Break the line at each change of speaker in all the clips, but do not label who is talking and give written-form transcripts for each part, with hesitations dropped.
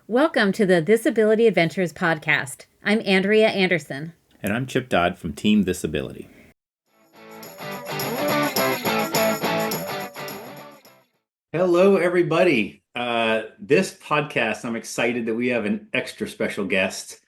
Welcome to the Disability Adventures podcast. I'm Andrea Anderson.
And I'm Chip Dodd from Team Disability. Hello, everybody. This podcast, I'm excited that we have an extra special guest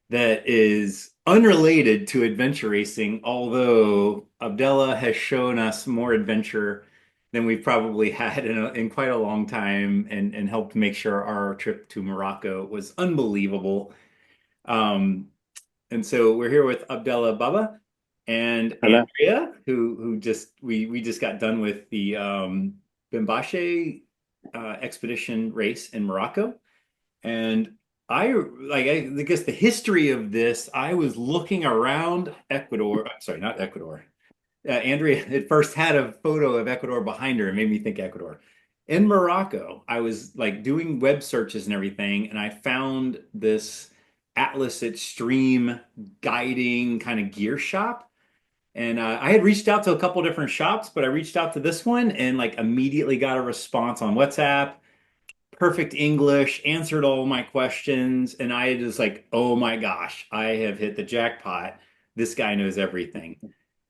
that is unrelated to adventure racing, although Abdellah has shown us more adventure than we've probably had in quite a long time and helped make sure our trip to Morocco was unbelievable. Um, and so we're here with Abdellah Baba and
Hello.
Andrea, who just we just got done with the Bimbache expedition race in Morocco. And I guess the history of this, I was looking around Ecuador. I'm sorry, not Ecuador. Andrea at first had a photo of Ecuador behind her and made me think Ecuador. In Morocco, I was like doing web searches and everything, and I found this Atlas Extreme guiding kind of gear shop. And I had reached out to a couple different shops, but I reached out to this one and like immediately got a response on WhatsApp, perfect English, answered all my questions, and I just like, oh my gosh, I have hit the jackpot. This guy knows everything.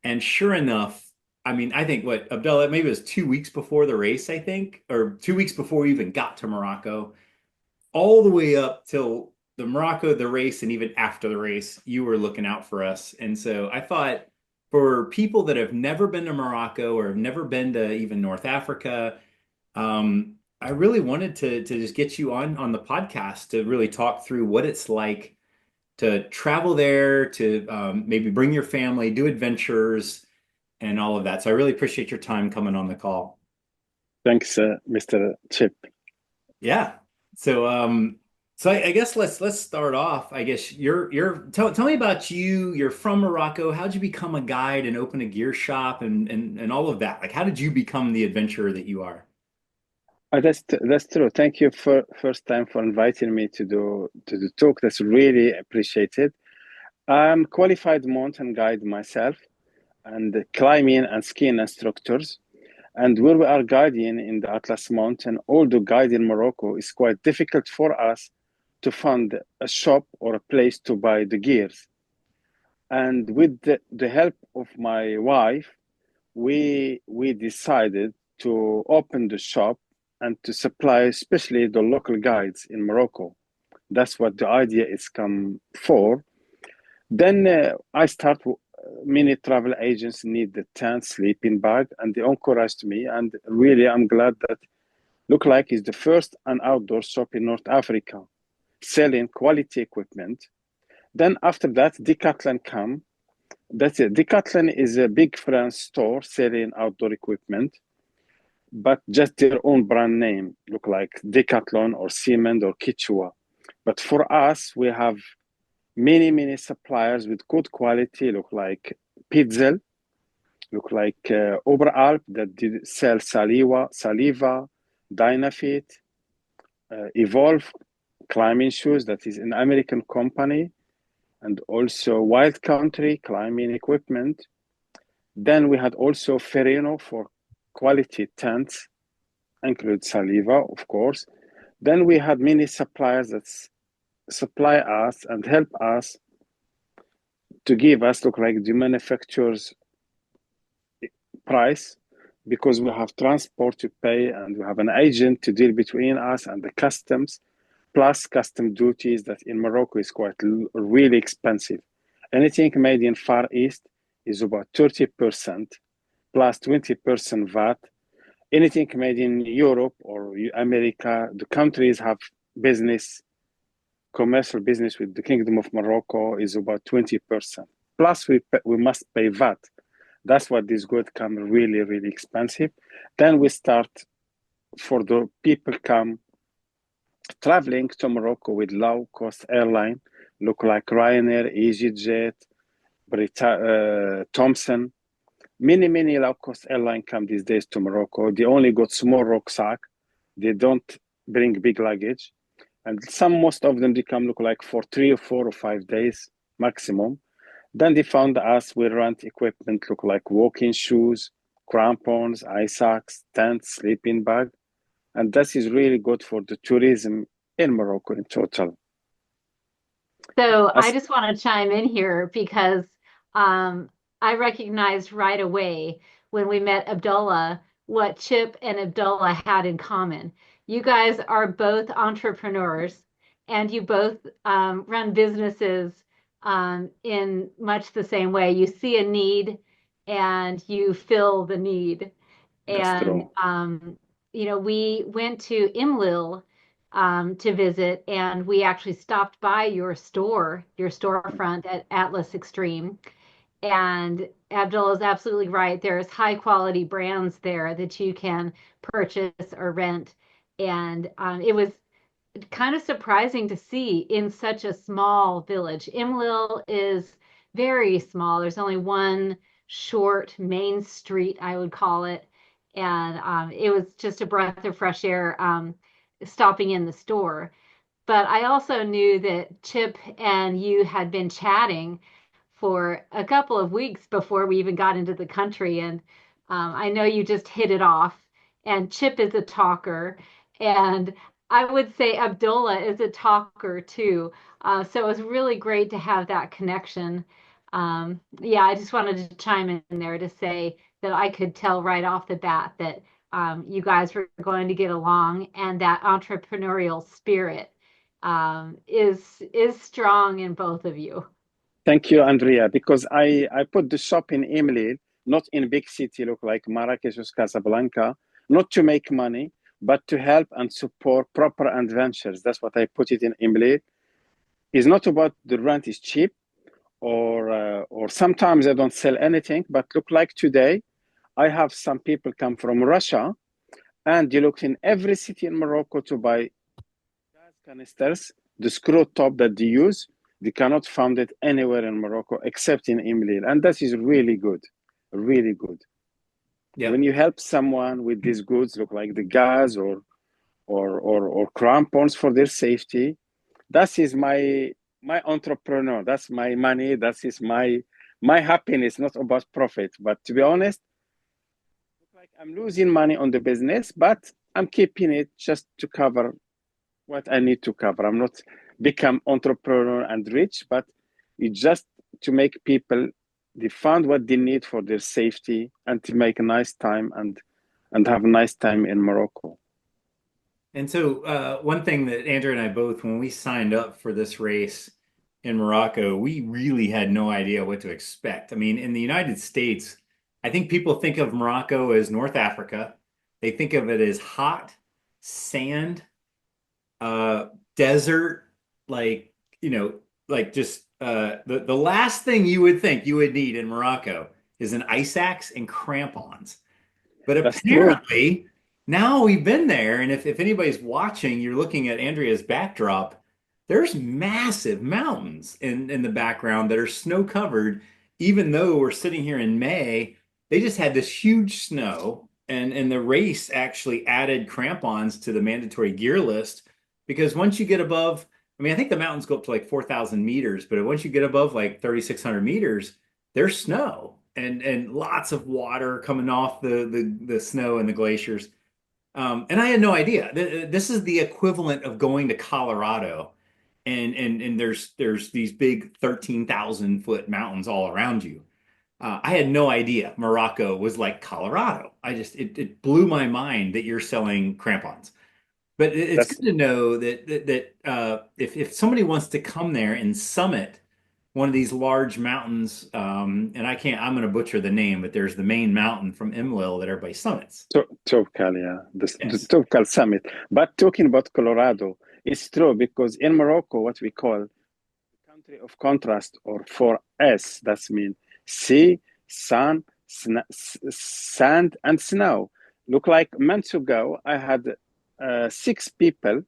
And sure enough, I mean, I think what Abdullah, maybe it was 2 weeks before the race, I think, or 2 weeks before we even got to Morocco, all the way up till the race, and even after the race, you were looking out for us. And so I thought for people that have never been to Morocco or have never been to even North Africa, I really wanted to just get you on the podcast to really talk through what it's like to travel there, to maybe bring your family, do adventures, and all of that. So I really appreciate your time coming on the call.
Thanks, Mr. Chip.
Yeah. So I guess let's start off. I guess tell me about you. You're from Morocco. How'd you become a guide and open a gear shop and all of that? Like how did you become the adventurer that you are?
That's true. Thank you for first time for inviting me to the talk. That's really appreciated. I'm qualified mountain guide myself and climbing and skiing instructors. And where we are guiding in the Atlas Mountain, although guiding in Morocco is quite difficult for us to find a shop or a place to buy the gears. And with the help of my wife, we decided to open the shop and to supply especially the local guides in Morocco. That's what the idea is come for. Then I start. Many travel agents need the tent, sleeping bag, and they encouraged me. And really, I'm glad that Look Like is the first an outdoor shop in North Africa selling quality equipment. Then after that, Decathlon come. That's it. Decathlon is a big French store selling outdoor equipment, but just their own brand name, look like Decathlon or Siemens or Kichwa. But for us, we have many suppliers with good quality, look like Pitzel, look like Oberalp that did sell Saliva, Dynafit, Evolve climbing shoes that is an American company, and also Wild Country climbing equipment. Then we had also Ferrino for quality tents, include Saliva, of course. Then we had many suppliers that supply us and help us to give us, look like the manufacturer's price, because we have transport to pay and we have an agent to deal between us and the customs, plus custom duties that in Morocco is quite really expensive. Anything made in Far East is about 30% plus 20% VAT. Anything made in Europe or America, the countries have commercial business with the Kingdom of Morocco is about 20%. Plus we must pay VAT. That's what this good come really expensive. Then we start for the people come traveling to Morocco with low cost airline, look like Ryanair, EasyJet, Thomson. Many low cost airline come these days to Morocco. They only got small rucksack. They don't bring big luggage. And most of them, they come look like for 3 or 4 or 5 days maximum. Then they found us, we rent equipment, look like walking shoes, crampons, eye socks, tents, sleeping bag. And that is really good for the tourism in Morocco in total.
So I
As
just want to chime in here because um, I recognized right away when we met Abdullah what Chip and Abdullah had in common. You guys are both entrepreneurs and you both run businesses in much the same way. You see a need and you fill the need.
that's
And
true.
we went to Imlil to visit, and we actually stopped by your storefront at Atlas Extreme. And Abdullah is absolutely right. There's high quality brands there that you can purchase or rent. And it was kind of surprising to see in such a small village. Imlil is very small. There's only one short main street, I would call it. And it was just a breath of fresh air stopping in the store. But I also knew that Chip and you had been chatting for a couple of weeks before we even got into the country. And I know you just hit it off. And Chip is a talker. And I would say Abdullah is a talker too. So it was really great to have that connection. Yeah, I just wanted to chime in there to say that I could tell right off the bat that you guys were going to get along and that entrepreneurial spirit is strong in both of you.
Thank you, Andrea, because I put the shop in Emily, not in big city, look like Marrakesh or Casablanca, not to make money, but to help and support proper adventures. That's what I put it in Emily. It's not about the rent is cheap, or sometimes I don't sell anything, but look like today, I have some people come from Russia, and you look in every city in Morocco to buy gas canisters, the screw top that they use. They cannot find it anywhere in Morocco except in Imlil, and that is really good, really good. When
Yep.
you help someone with these goods, look like the gas or crampons for their safety, that is my entrepreneur. That's my money. That is my happiness. Not about profit, but to be honest, like I'm losing money on the business, but I'm keeping it just to cover what I need to cover. I'm not become entrepreneur and rich, but it's just to make people they find what they need for their safety and to make a nice time and have a nice time in Morocco.
And so, one thing that Andrew and I both, when we signed up for this race in Morocco, we really had no idea what to expect. I mean, in the United States, I think people think of Morocco as North Africa. They think of it as hot, sand, uh, desert, like, like just the last thing you would think you would need in Morocco is an ice axe and crampons. But
That's true.
apparently, now we've been there, and if anybody's watching, you're looking at Andrea's backdrop, there's massive mountains in the background that are snow covered. Even though we're sitting here in May, they just had this huge snow, and the race actually added crampons to the mandatory gear list because once you get above, I mean, I think the mountains go up to like 4,000 meters, but once you get above like 3,600 meters, there's snow and lots of water coming off the snow and the glaciers. And I had no idea. This is the equivalent of going to Colorado, and there's these big 13,000 foot mountains all around you. I had no idea Morocco was like Colorado. It blew my mind that you're selling crampons. But it's
That's
good to know that if somebody wants to come there and summit one of these large mountains, and I'm going to butcher the name, but there's the main mountain from Imlil that everybody summits.
Tokal, yeah, the
Yes.
Tokal summit. But talking about Colorado, it's true because in Morocco, what we call country of contrast or 4S, that's mean sea, sun, sand, and snow. Look like months ago, I had 6 people,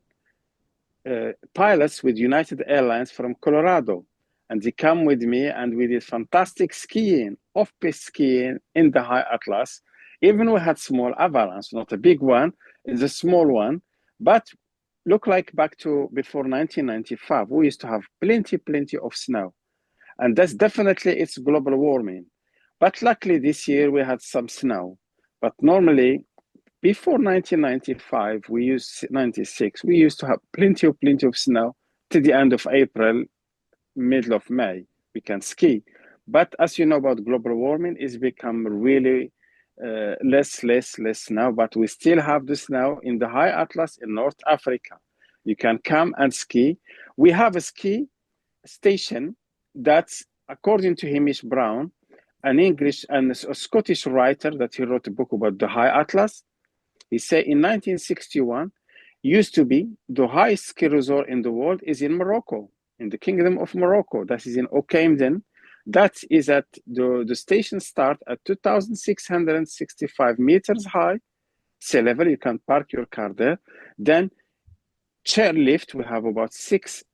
pilots with United Airlines from Colorado, and they come with me, and we did fantastic skiing, off-piste skiing in the high Atlas. Even we had small avalanche, not a big one, it's a small one, but look like back to before 1995, we used to have plenty of snow, and that's definitely it's global warming. But luckily this year we had some snow, but normally Before 1995, 96, we used to have plenty of snow to the end of April, middle of May. We can ski. But as you know about global warming, it's become really less snow, but we still have the snow in the high Atlas in North Africa. You can come and ski. We have a ski station that's, according to Hamish Brown, an English and a Scottish writer that he wrote a book about the high Atlas. He said in 1961, used to be the highest ski resort in the world is in Morocco, in the Kingdom of Morocco. That is in Okamden. That is at the station start at 2,665 meters high, sea level. You can park your car there. Then chairlift, we have about 6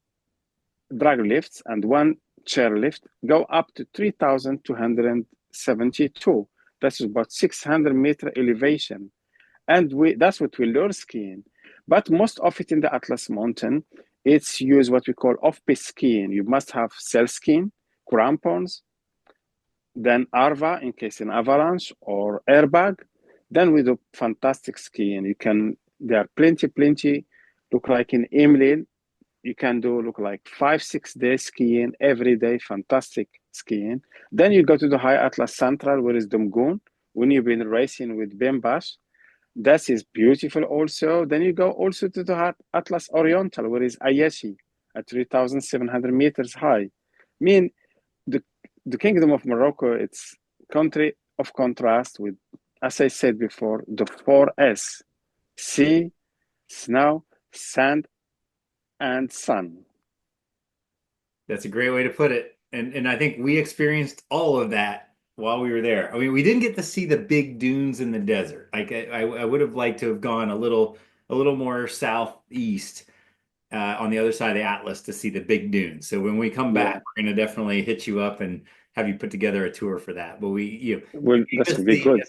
drag lifts and 1 chairlift, go up to 3,272. That's about 600-meter elevation. And that's what we learn skiing. But most of it in the Atlas Mountain, it's used what we call off-piste skiing. You must have sail-skiing, crampons, then Arva in case an avalanche or airbag. Then we do fantastic skiing. There are plenty, look like in Imlil, you can look like 5-6 days skiing every day, fantastic skiing. Then you go to the High Atlas Central, where is Dumgun, when you've been racing with Bimbache. That is beautiful also. Then you go also to the Atlas Oriental, where is Ayashi at 3,700 meters high. I mean, the Kingdom of Morocco, it's country of contrast with, as I said before, the 4S: sea, snow, sand, and sun.
That's a great way to put it. And I think we experienced all of that while we were there. I mean, we didn't get to see the big dunes in the desert. Like I would have liked to have gone a little more southeast on the other side of the Atlas to see the big dunes. So when we come back,
Yeah,
we're going to definitely hit you up and have you put together a tour for that. But you
well,
gave
that
us
would be good.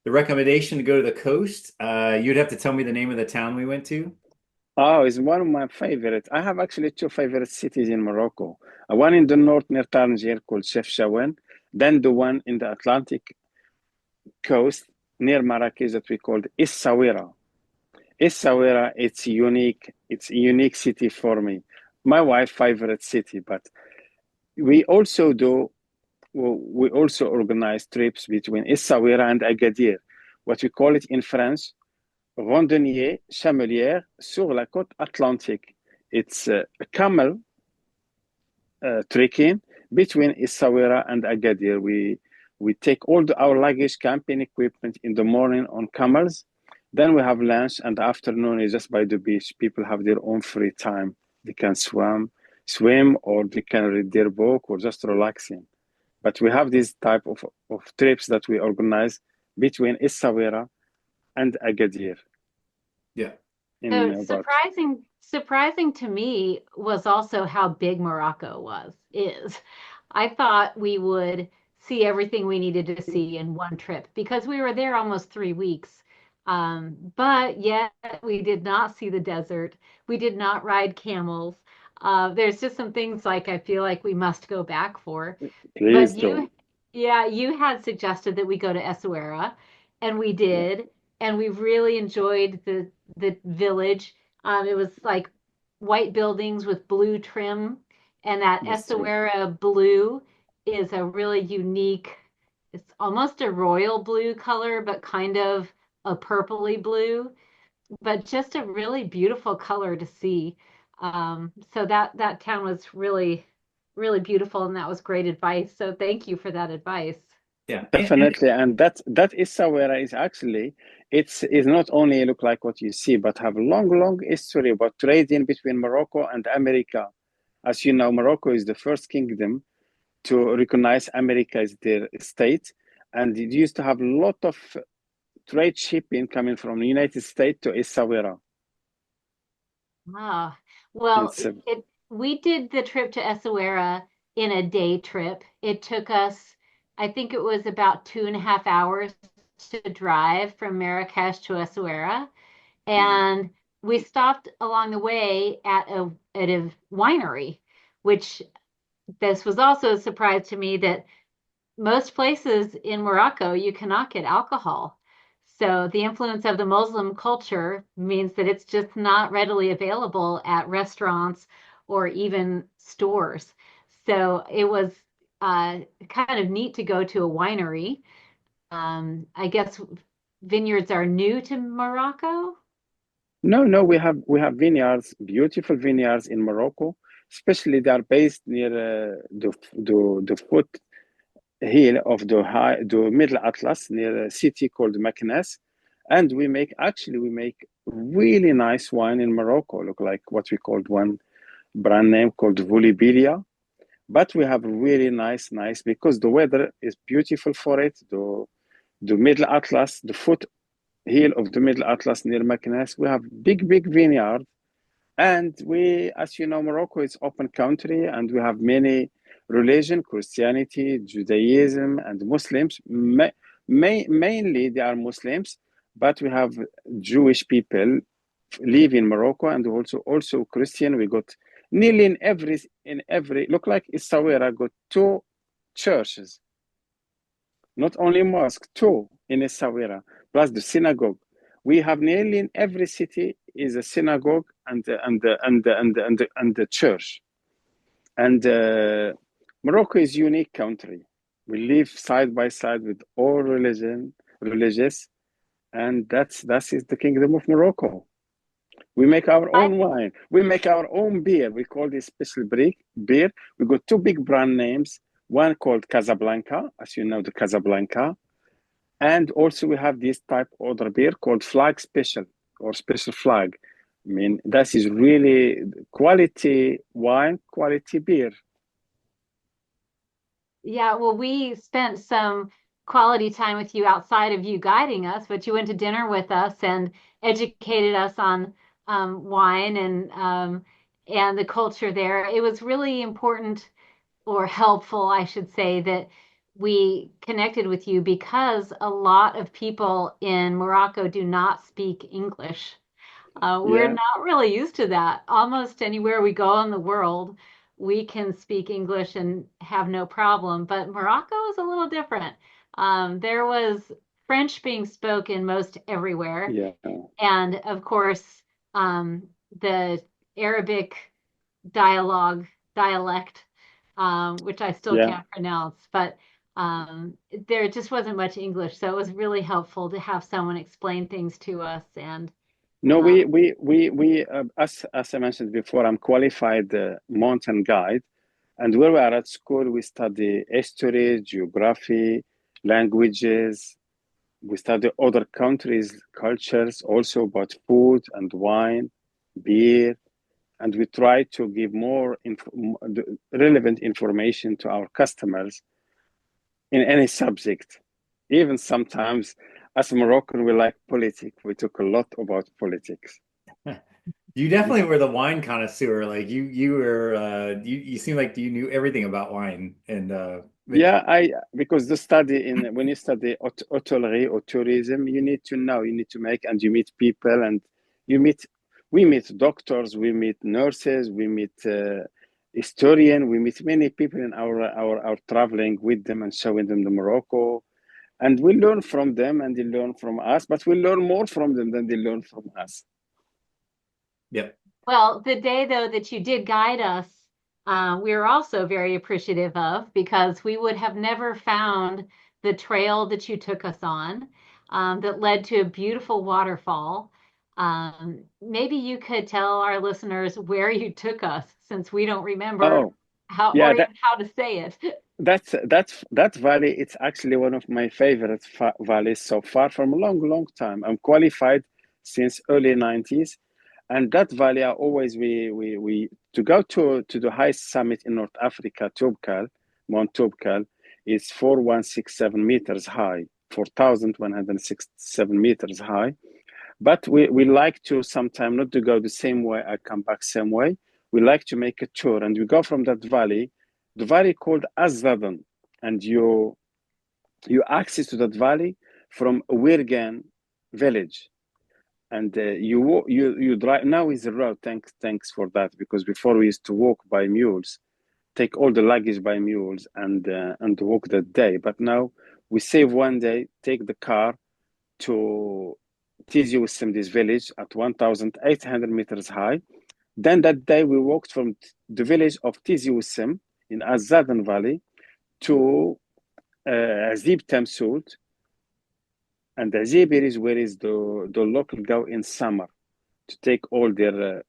the recommendation to go to the coast. You'd have to tell me the name of the town we went to.
Oh, it's one of my favorites. I have actually 2 favorite cities in Morocco. One in the north near Tangier called Chefchaouen, then the one in the Atlantic coast near Marrakech that we called Essaouira. Essaouira, it's a unique city for me. My wife's favorite city, but we also do, we also organize trips between Essaouira and Agadir, what we call it in French, randonnée chamelière sur la côte atlantique. It's a camel trekking between Essaouira and Agadir. We take all our luggage, camping equipment in the morning on camels. Then we have lunch, and the afternoon is just by the beach. People have their own free time. They can swim, or they can read their book, or just relaxing. But we have this type of trips that we organize between Essaouira and Agadir.
Yeah.
In
So
about
surprising to me was also how big Morocco is. I thought we would see everything we needed to see in one trip because we were there almost 3 weeks. But yet we did not see the desert. We did not ride camels. There's just some things like I feel like we must go back for.
Please
But
do.
yeah, you had suggested that we go to Essaouira, and we
Yeah,
did, and we really enjoyed the village. It was like white buildings with blue trim, and that
that's true.
Essaouira blue is a really unique. It's almost a royal blue color, but kind of a purpley blue, but just a really beautiful color to see. So that town was really beautiful, and that was great advice. So thank you for that advice.
Yeah.
Definitely, and that Essaouira is actually it's is not only look like what you see, but have a long history about trading between Morocco and America. As you know, Morocco is the first kingdom to recognize America as their state, and it used to have a lot of trade shipping coming from the United States to Essaouira.
Ah, well,
It's
we did the trip to Essaouira in a day trip. It took us, I think it was about 2.5 hours to drive from Marrakesh to Essaouira.
mm,
And we stopped along the way at a winery, which this was also a surprise to me that most places in Morocco you cannot get alcohol. So the influence of the Muslim culture means that it's just not readily available at restaurants or even stores. So it was kind of neat to go to a winery. I guess vineyards are new to Morocco.
No, no, we have vineyards, beautiful vineyards in Morocco. Especially they are based near the foot hill of the Middle Atlas near a city called Meknes, and we make really nice wine in Morocco. Look like what we called one brand name called Voulibilia. But we have really nice because the weather is beautiful for it. The Middle Atlas, the foot hill of the Middle Atlas near Meknes, we have big vineyard. And as you know, Morocco is open country, and we have many religion, Christianity, Judaism, and Muslims. Mainly, they are Muslims, but we have Jewish people live in Morocco, and also Christian. We got nearly in every look like Essaouira got two churches, not only mosque, two in Essaouira, plus the synagogue. We have nearly in every city is a synagogue and the church. And Morocco is unique country. We live side by side with all religious, and that is the kingdom of Morocco. We make our
I,
own wine. We make our own beer. We call this special beer. We got two big brand names. One called Casablanca, as you know, the Casablanca. And also we have this type of other beer called Flag Special or Special Flag. I mean, that is really quality wine, quality beer.
yeah, well, we spent some quality time with you outside of you guiding us, but you went to dinner with us and educated us on wine and the culture there. It was really important or helpful, I should say, that we connected with you because a lot of people in Morocco do not speak English. We're
Yeah,
not really used to that. Almost anywhere we go in the world, we can speak English and have no problem. But Morocco is a little different. There was French being spoken most everywhere.
yeah,
And of course, the Arabic dialogue, dialect, which I still
yeah.
can't pronounce, but there just wasn't much English. So it was really helpful to have someone explain things to us. And
No,
uh,
as I mentioned before, I'm qualified mountain guide, and where we are at school, we study history, geography, languages. We study other countries' cultures, also about food and wine, beer, and we try to give more relevant information to our customers in any subject. Even sometimes, as Moroccan, we like politics. We talk a lot about politics.
You definitely were the wine connoisseur. Like you were you seem like you knew everything about wine and
Yeah, I because the study in when you study hotelery or tourism, you need to know, you need to make, and you meet people, and you meet, we meet doctors, we meet nurses, we meet historian, we meet many people in our traveling with them and showing them the Morocco, and we learn from them and they learn from us, but we learn more from them than they learn from us.
yep.
well, the day though that you did guide us, we were also very appreciative of because we would have never found the trail that you took us on, that led to a beautiful waterfall. Maybe you could tell our listeners where you took us since we don't remember
Oh,
how
yeah,
or even how to say it.
that valley. It's actually one of my favorite valleys so far from a long time. I'm qualified since early 90s, and that valley are always we to go to the highest summit in North Africa, Toubkal, Mount Toubkal, is 4167 meters high, 4167 meters high. But we like to sometime not to go the same way. I come back same way. We like to make a tour, and we go from that valley, the valley called Azadan, and you access to that valley from Wirgan village, and you drive. Now is the road. Thanks for that, because before we used to walk by mules, take all the luggage by mules, and walk that day. But now we save one day, take the car to Tizi Wissem, this village at 1,800 meters high. Then that day we walked from the village of Tizi Wissem in Azadan Valley to Azib Tamsud. And Azib is where is the local go in summer to take all their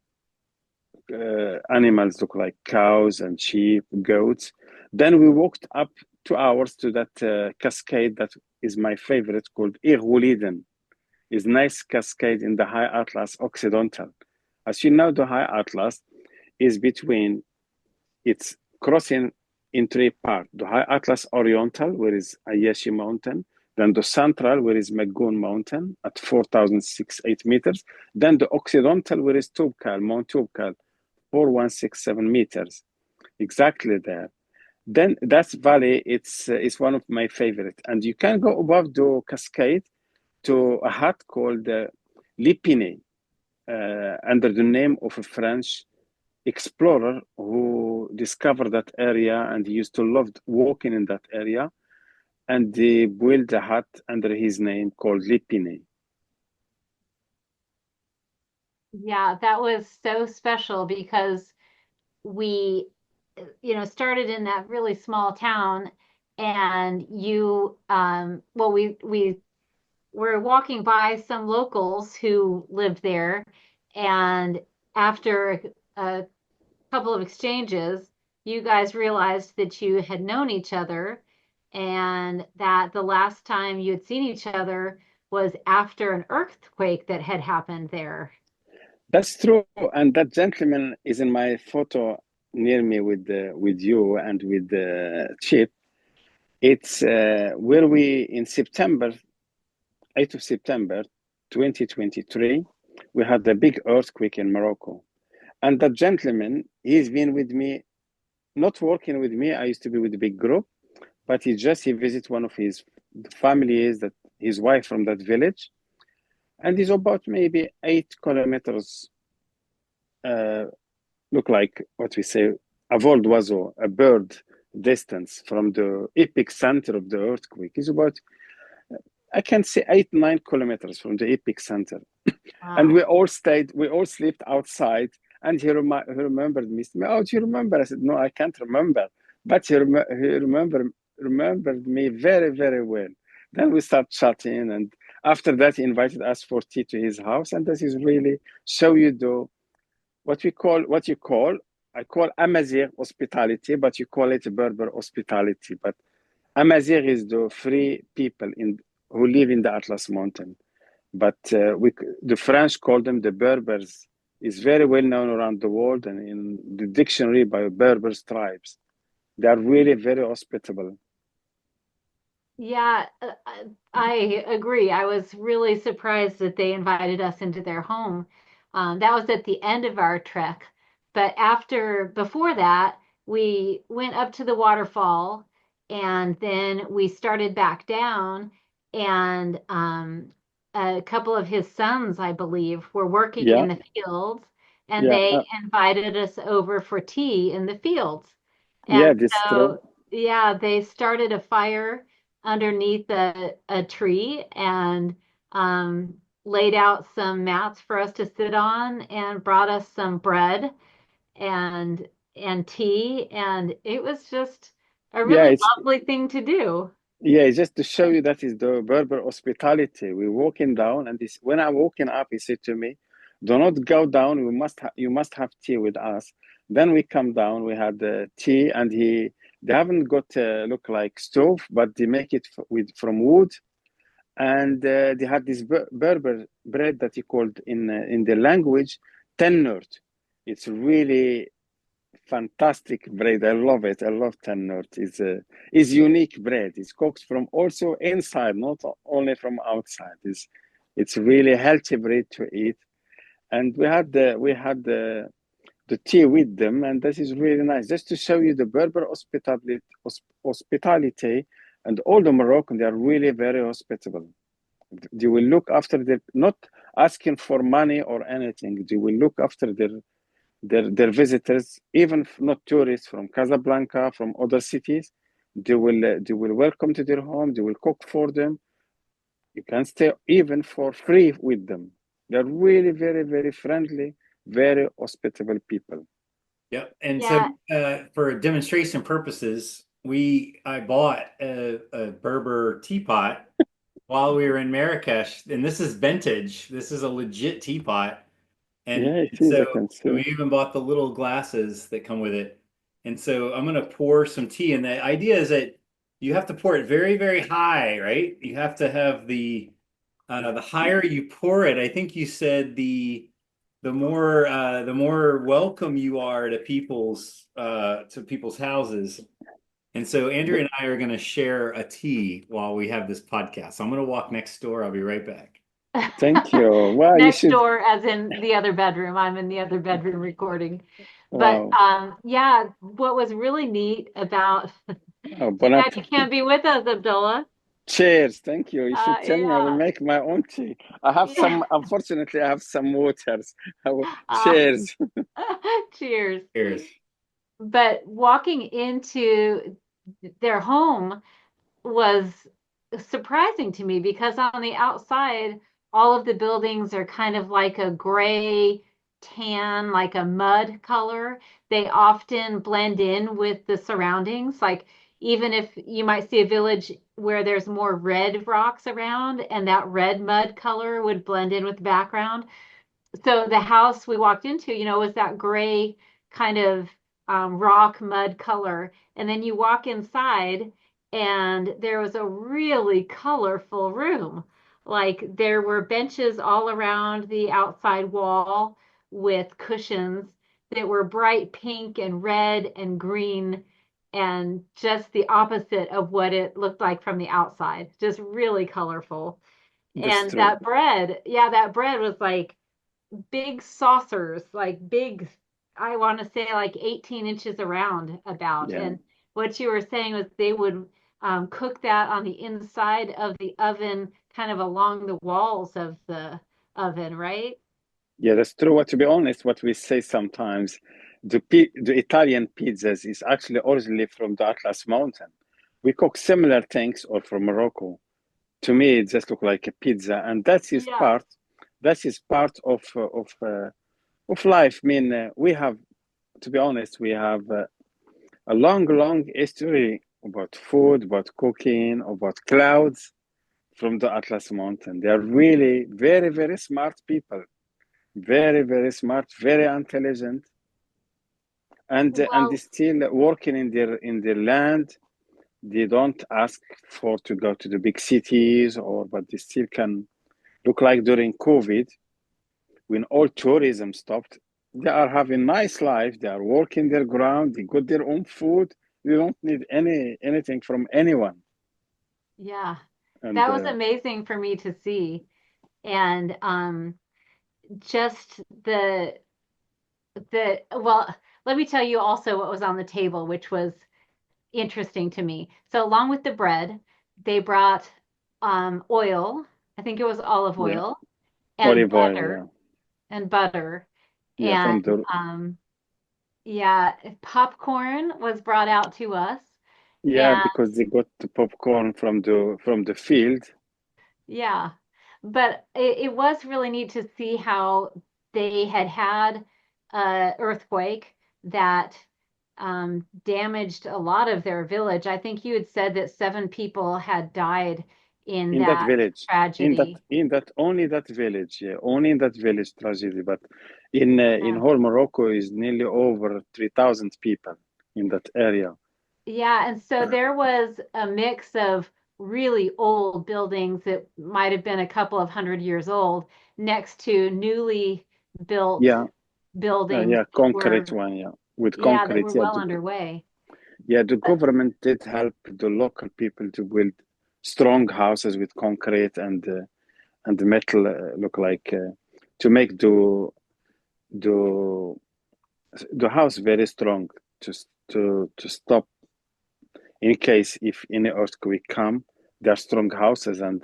animals, look like cows and sheep, goats. Then we walked up 2 hours to that cascade that is my favorite, called Irwuliden. Is nice cascade in the High Atlas Occidental. As you know, the High Atlas is between, it's crossing in three parts. The High Atlas Oriental, where is Ayashi Mountain, then the Central, where is Magoon Mountain at 4,068 meters, then the Occidental, where is Toubkal, Mount Toubkal, 4,167 meters, exactly there. Then that valley, it's one of my favorite. And you can go above the cascade to a hut called Lipine, under the name of a French explorer who discovered that area, and he used to love walking in that area, and they built a hut under his name called Lipine.
Yeah, that was so special because we, started in that really small town, and we were walking by some locals who lived there, and after a couple of exchanges, you guys realized that you had known each other and that the last time you had seen each other was after an earthquake that had happened there.
That's true, and that gentleman is in my photo near me with you and with Chip. It's where we in September, 8th of September, 2023, we had a big earthquake in Morocco, and that gentleman, he's been with me, not working with me. I used to be with a big group, but he visit one of his families, that his wife from that village, and he's about maybe 8 kilometers. Look like what we say a vol d'oiseau, a bird distance from the epic center of the earthquake. Is about, I can say, 8-9 kilometers from the epic center.
Wow.
And we all slept outside. And he remembered me. Oh, do you remember? I said, no, I can't remember. But he remembered me very, very well. Then we start chatting. And after that, he invited us for tea to his house. And this is really show you the, what you call, I call Amazigh hospitality, but you call it Berber hospitality. But Amazigh is the free people who live in the Atlas Mountain. But the French call them the Berbers. Is very well known around the world and in the dictionary by Berber tribes. They are really very hospitable.
Yeah, I agree. I was really surprised that they invited us into their home. That was at the end of our trek. But before that, we went up to the waterfall, and then we started back down, and a couple of his sons, I believe, were working
Yeah,
in the fields, and
yeah,
they invited us over for tea in the fields. And
yeah, that's true.
so, yeah, they started a fire underneath a tree and laid out some mats for us to sit on and brought us some bread and tea, and it was just a
Yeah,
really
it's
lovely thing to do.
yeah, just to show you that is the Berber hospitality. We're walking down, and this when I'm walking up, he said to me, "Do not go down. You must have tea with us." Then we come down. We had tea, and they haven't got look like stove, but they make it from wood, and they had this Berber bread that he called in the language tennurt. It's really fantastic bread. I love it. I love tannort. It's unique bread. It's cooked from also inside, not only from outside. It's really healthy bread to eat. And we had the tea with them, and this is really nice. Just to show you the Berber hospitality, and all the Moroccan, they are really very hospitable. They will look after not asking for money or anything. They will look after their visitors, even not tourists from Casablanca, from other cities. They will welcome to their home. They will cook for them. You can stay even for free with them. They're really very, very friendly, very hospitable people.
Yep. And so
Yeah,
for demonstration purposes, I bought a Berber teapot while we were in Marrakesh, and this is vintage. This is a legit teapot. And
Yeah, it is.
so
I can see.
we even bought the little glasses that come with it. And so I'm gonna pour some tea, and the idea is that you have to pour it very, very high, right? You have to have the higher you pour it, I think you said the more welcome you are to people's houses. And so Andrea and I are going to share a tea while we have this podcast. So I'm going to walk next door. I'll be right back.
Thank you. Wow, you
next
should.
door, as in the other bedroom. I'm in the other bedroom recording. But
Wow.
yeah, what was really neat about
Oh,
too
bon
bad you
appetit.
can't be with us, Abdullah.
Cheers. Thank you. You should tell me. I will
Yeah,
make my own tea. I have
yeah.
some, unfortunately, I have some waters.
Uh,
Cheers.
cheers.
Cheers.
But walking into their home was surprising to me because on the outside, all of the buildings are kind of like a gray tan, like a mud color. They often blend in with the surroundings. Like, even if you might see a village where there's more red rocks around, and that red mud color would blend in with the background. So the house we walked into, was that gray kind of rock mud color. And then you walk inside, and there was a really colorful room. Like, there were benches all around the outside wall with cushions that were bright pink and red and green, and just the opposite of what it looked like from the outside. Just really colorful.
That's
And
true.
that bread, yeah, that bread was like big saucers, like big, I want to say like 18 inches around about.
Yeah.
And what you were saying was they would cook that on the inside of the oven, kind of along the walls of the oven, right?
Yeah, that's true. Well, to be honest, what we say sometimes, the Italian pizzas is actually originally from the Atlas Mountain. We cook similar things, or from Morocco. To me, it just look like a pizza, and
Yeah.
that is part of life. I mean, we have, to be honest, we have a long, long history about food, about cooking, about clouds from the Atlas Mountain. They are really very, very smart people. Very, very smart, very intelligent, and they
Well,
still working in their land. They don't ask for to go to the big cities, or but they still can look like during COVID when all tourism stopped. They are having nice life. They are working their ground. They got their own food. They don't need anything from anyone.
yeah,
And
that was amazing for me to see. And just well, let me tell you also what was on the table, which was interesting to me. So along with the bread, they brought oil. I think it was olive
yeah,
oil and
olive oil.
butter
Yeah,
and butter.
yeah,
And
from the
yeah, popcorn was brought out to us.
yeah,
And
because they got the popcorn from the field.
yeah, but it was really neat to see how they had a earthquake that damaged a lot of their village. I think you had said that 7 people had died in
In that
that
village,
tragedy.
in that only that village, yeah, only in that village tragedy. But in
Yeah.
whole Morocco is nearly over 3,000 people in that area.
Yeah, and so there was a mix of really old buildings that might have been a couple of 100 years old next to newly built
Yeah,
buildings
yeah,
that
concrete
were,
one, yeah, with
yeah, that
concrete.
were
Yeah,
well underway.
yeah, the
But
government did help the local people to build strong houses with concrete and the metal look like to make the the house very strong to to stop in case if any earthquake come. They are strong houses. And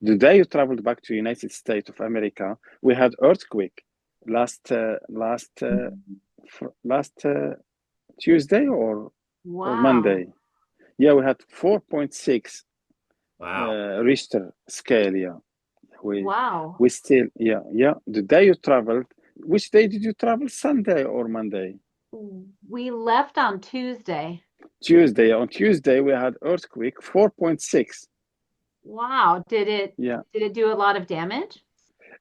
the day you traveled back to United States of America, we had earthquake last last Tuesday or
wow.
Monday. Yeah, we had 4.6
Wow.
Richter scale. Yeah, we
Wow.
we still, yeah. The day you traveled, which day did you travel? Sunday or Monday?
We left on Tuesday.
Tuesday. On Tuesday we had earthquake 4.6.
Wow.
Yeah.
Did it do a lot of damage?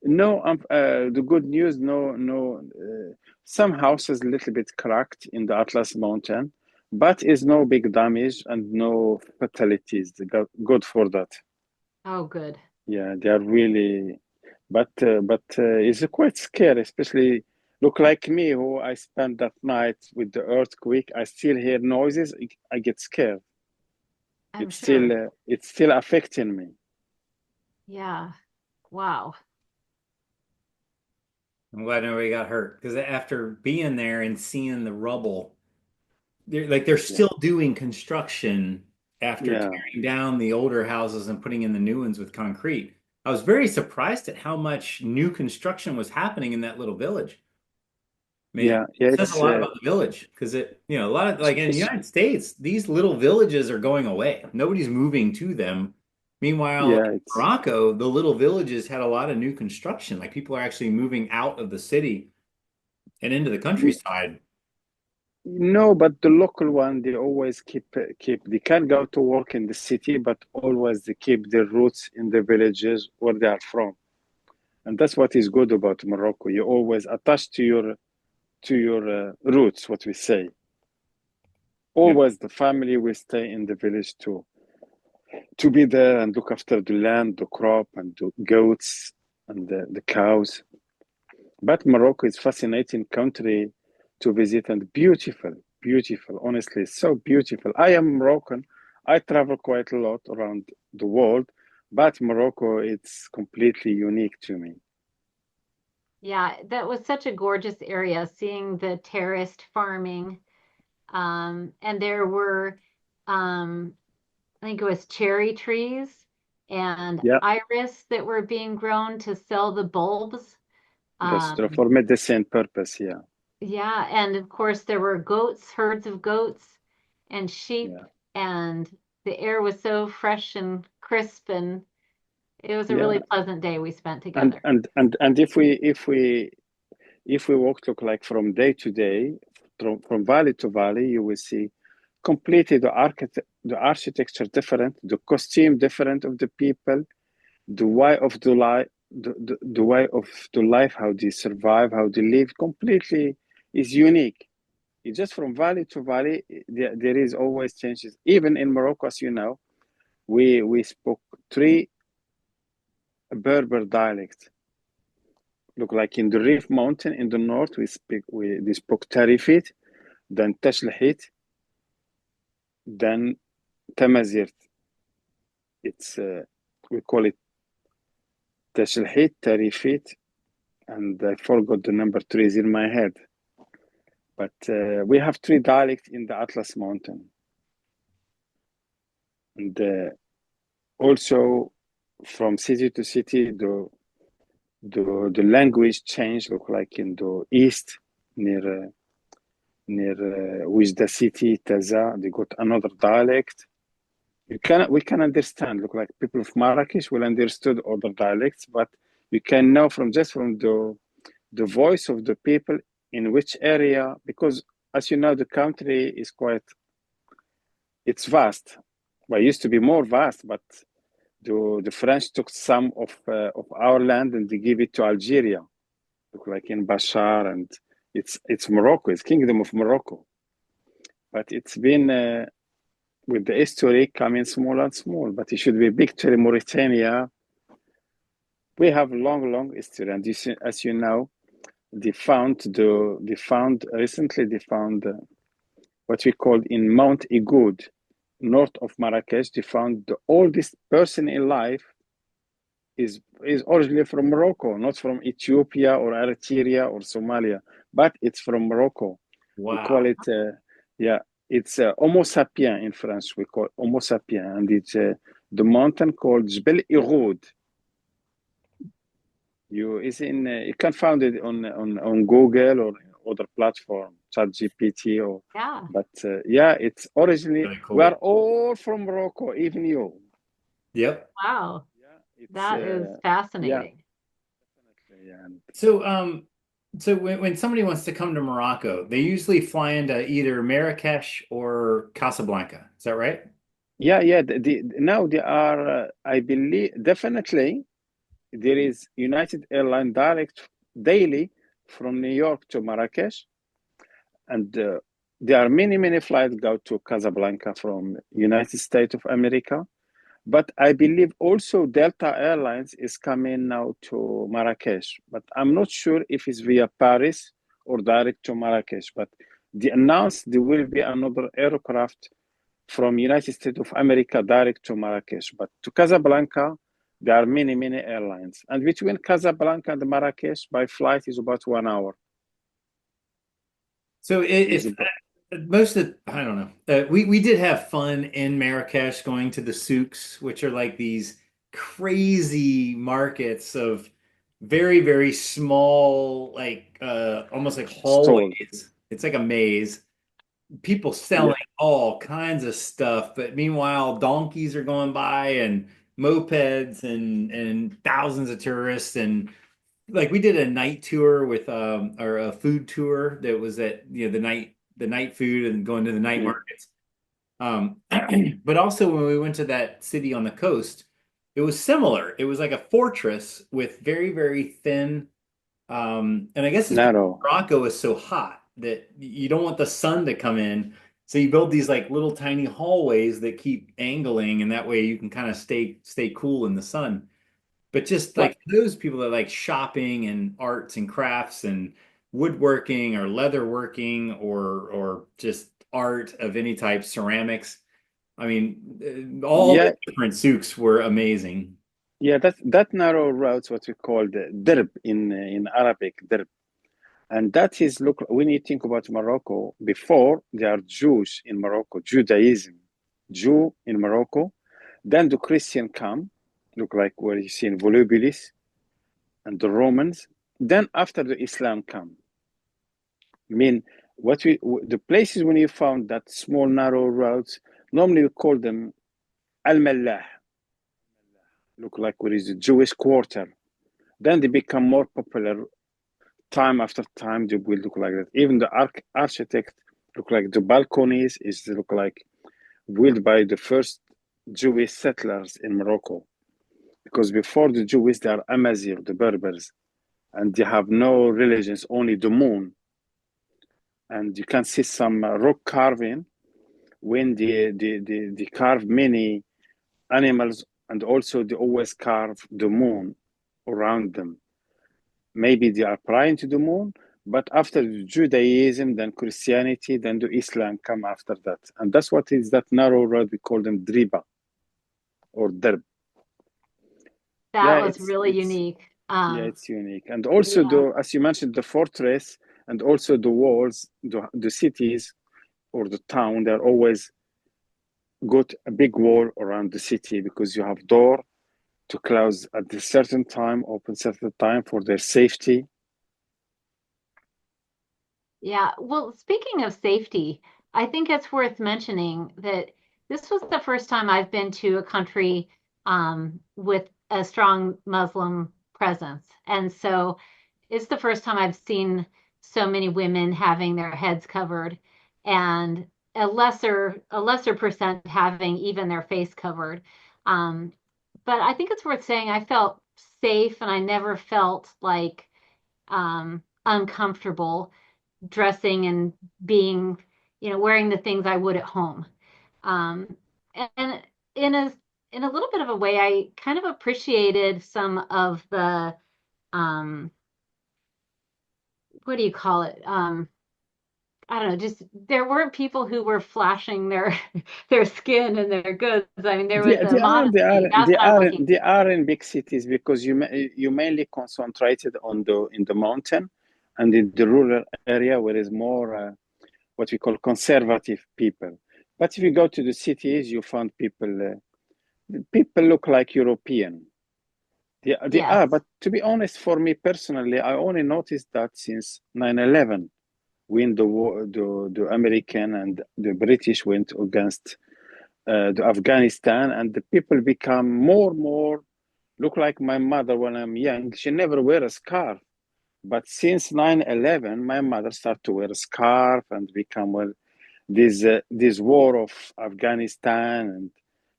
No, the good news, no. Some houses a little bit cracked in the Atlas Mountain, but is no big damage and no fatalities. Good for that.
Oh, good.
Yeah, they are really, but it's quite scary, especially look like me, who I spent that night with the earthquake. I still hear noises. I get scared.
I'm sure.
It's still affecting me.
Yeah. Wow.
I'm glad nobody got hurt because after being there and seeing the rubble, they're
Yeah,
still doing construction after
yeah,
tearing down the older houses and putting in the new ones with concrete. I was very surprised at how much new construction was happening in that little village. I mean, it
yeah.
says a
It's
lot about the village because a lot of like in the
especially,
United States, these little villages are going away. Nobody's moving to them. Meanwhile, in
yeah, it's
Morocco, the little villages had a lot of new construction. Like people are actually moving out of the city and into the countryside.
no, but the local one, they always keep. They can go to work in the city, but always they keep their roots in the villages where they are from, and that's what is good about Morocco. You always attached to your roots. What we say,
Yeah.
always the family will stay in the village to be there and look after the land, the crop, and the goats and the cows. But Morocco is fascinating country to visit and beautiful, beautiful. Honestly, so beautiful. I am Moroccan. I travel quite a lot around the world, but Morocco it's completely unique to me.
Yeah, that was such a gorgeous area, seeing the terraced farming. And there were, I think it was cherry trees and
Yeah,
iris that were being grown to sell the bulbs.
that's true.
Um,
For medicine purpose. Yeah,
yeah, and of course there were goats, herds of goats and sheep,
yeah,
and the air was so fresh and crisp, and it was a
yeah.
really pleasant day we spent
And
together.
and and and if we walk look like from day to day, from valley to valley, you will see completely the architecture different, the costume different of the people, the way of the life, the way of the life, how they survive, how they live, completely is unique. It's just from valley to valley, there is always changes. Even in Morocco, as you know, we spoke three Berber dialects. Look like in the Rif Mountain in the north, we spoke Tarifit, then Tashlahit, then Tamazirt. It's we call it Tashlahit, Tarifit, and I forgot the number three is in my head. But we have three dialects in the Atlas Mountain, and also from city to city, the language change. Look like in the east near Wijda city, Taza, they got another dialect. We can understand. Look like people of Marrakesh will understood other dialects, but you can know from just from the voice of the people in which area, because as you know, the country is quite it's vast. Well, it used to be more vast, but the French took some of our land and they give it to Algeria, look like in Bashar, and it's Morocco, it's Kingdom of Morocco, but it's been with the history coming small and small, but it should be big to Mauritania. We have long history, and as you know, they found what we call in Mount Igoud, north of Marrakesh. They found the oldest person in life is originally from Morocco, not from Ethiopia or Eritrea or Somalia, but it's from Morocco. We call
Wow.
it, yeah, it's Homo sapien in French. We call Homo sapien, and it's the mountain called Jbel Iroud. You can find it on Google or other platform, ChatGPT or,
Yeah.
but yeah, it's originally
Really
we are
cool.
all from Morocco, even you.
Yep.
Wow,
Yeah, it's
that is
yeah,
fascinating.
definitely. Yeah.
So, so when somebody wants to come to Morocco, they usually fly into either Marrakesh or Casablanca. Is that right?
Yeah. Now they are, I believe, definitely there is United Airline direct daily from New York to Marrakesh, and there are many flights go to Casablanca from United States of America. But I believe also Delta Airlines is coming now to Marrakesh, but I'm not sure if it's via Paris or direct to Marrakesh. But they announced there will be another aircraft from United States of America direct to Marrakesh. But to Casablanca, there are many airlines. And between Casablanca and Marrakesh by flight is about 1 hour.
So
Is
if
about,
most of I don't know. We did have fun in Marrakesh going to the souks, which are like these crazy markets of very small, like almost like
stalled.
hallways. It's like a maze. People
Yeah.
selling all kinds of stuff, but meanwhile, donkeys are going by and mopeds and thousands of tourists and like we did a night tour with or a food tour that was at the night food and going to the night
Yeah.
markets. Um, but also when we went to that city on the coast, it was similar. It was like a fortress with very thin and I guess it's because
Narrow.
Morocco is so hot that you don't want the sun to come in. So you build these like little tiny hallways that keep angling, and that way you can kind of stay cool in the sun. But just
Well,
like those people that like shopping and arts and crafts and woodworking or leatherworking or just art of any type, ceramics. I mean, all the
yeah,
different souks were amazing.
yeah. That narrow road's what we call the derb in Arabic, derb. And that is, look, when you think about Morocco, before there are Jews in Morocco, Judaism, Jew in Morocco, then the Christian come, look like where you see in Volubilis, and the Romans, then after the Islam come. I mean, the places when you found that small narrow roads, normally we call them Al-Mallah, look like where is the Jewish quarter. Then they become more popular time after time. They will look like that. Even the architect look like the balconies is look like built by the first Jewish settlers in Morocco. Because before the Jewish, they are Amazigh, the Berbers, and they have no religions, only the moon. And you can see some rock carving when they carve many animals, and also they always carve the moon around them. Maybe they are praying to the moon, but after Judaism, then Christianity, then the Islam come after that. And that's what is that narrow road, we call them driba or derb. Yeah,
That was really unique.
it's unique. And also
Yeah,
the, as you mentioned, the fortress and also the walls, the cities or the town, they're always got a big wall around the city because you have door to close at a certain time, open certain time for their safety.
yeah. Well, speaking of safety, I think it's worth mentioning that this was the first time I've been to a country with a strong Muslim presence. And so it's the first time I've seen so many women having their heads covered and a lesser percent having even their face covered. Um, but I think it's worth saying I felt safe and I never felt like uncomfortable dressing and being, wearing the things I would at home. And in a little bit of a way, I kind of appreciated some of the um, what do you call it? I don't know, just there weren't people who were flashing their their skin and their goods. I mean, there
They,
was a
they are they are
modesty. That's
they
what I'm
are
looking
they are in big cities because you mainly concentrated on the in the mountain and in the rural area where is more what we call conservative people. But if you go to the cities, you find people look like European. They
Yes.
are, but to be honest, for me personally, I only noticed that since 9/11, when the American and the British went against to Afghanistan, and the people become more look like my mother when I'm young. She never wear a scarf, but since 9/11, my mother started to wear a scarf and become well this war of Afghanistan and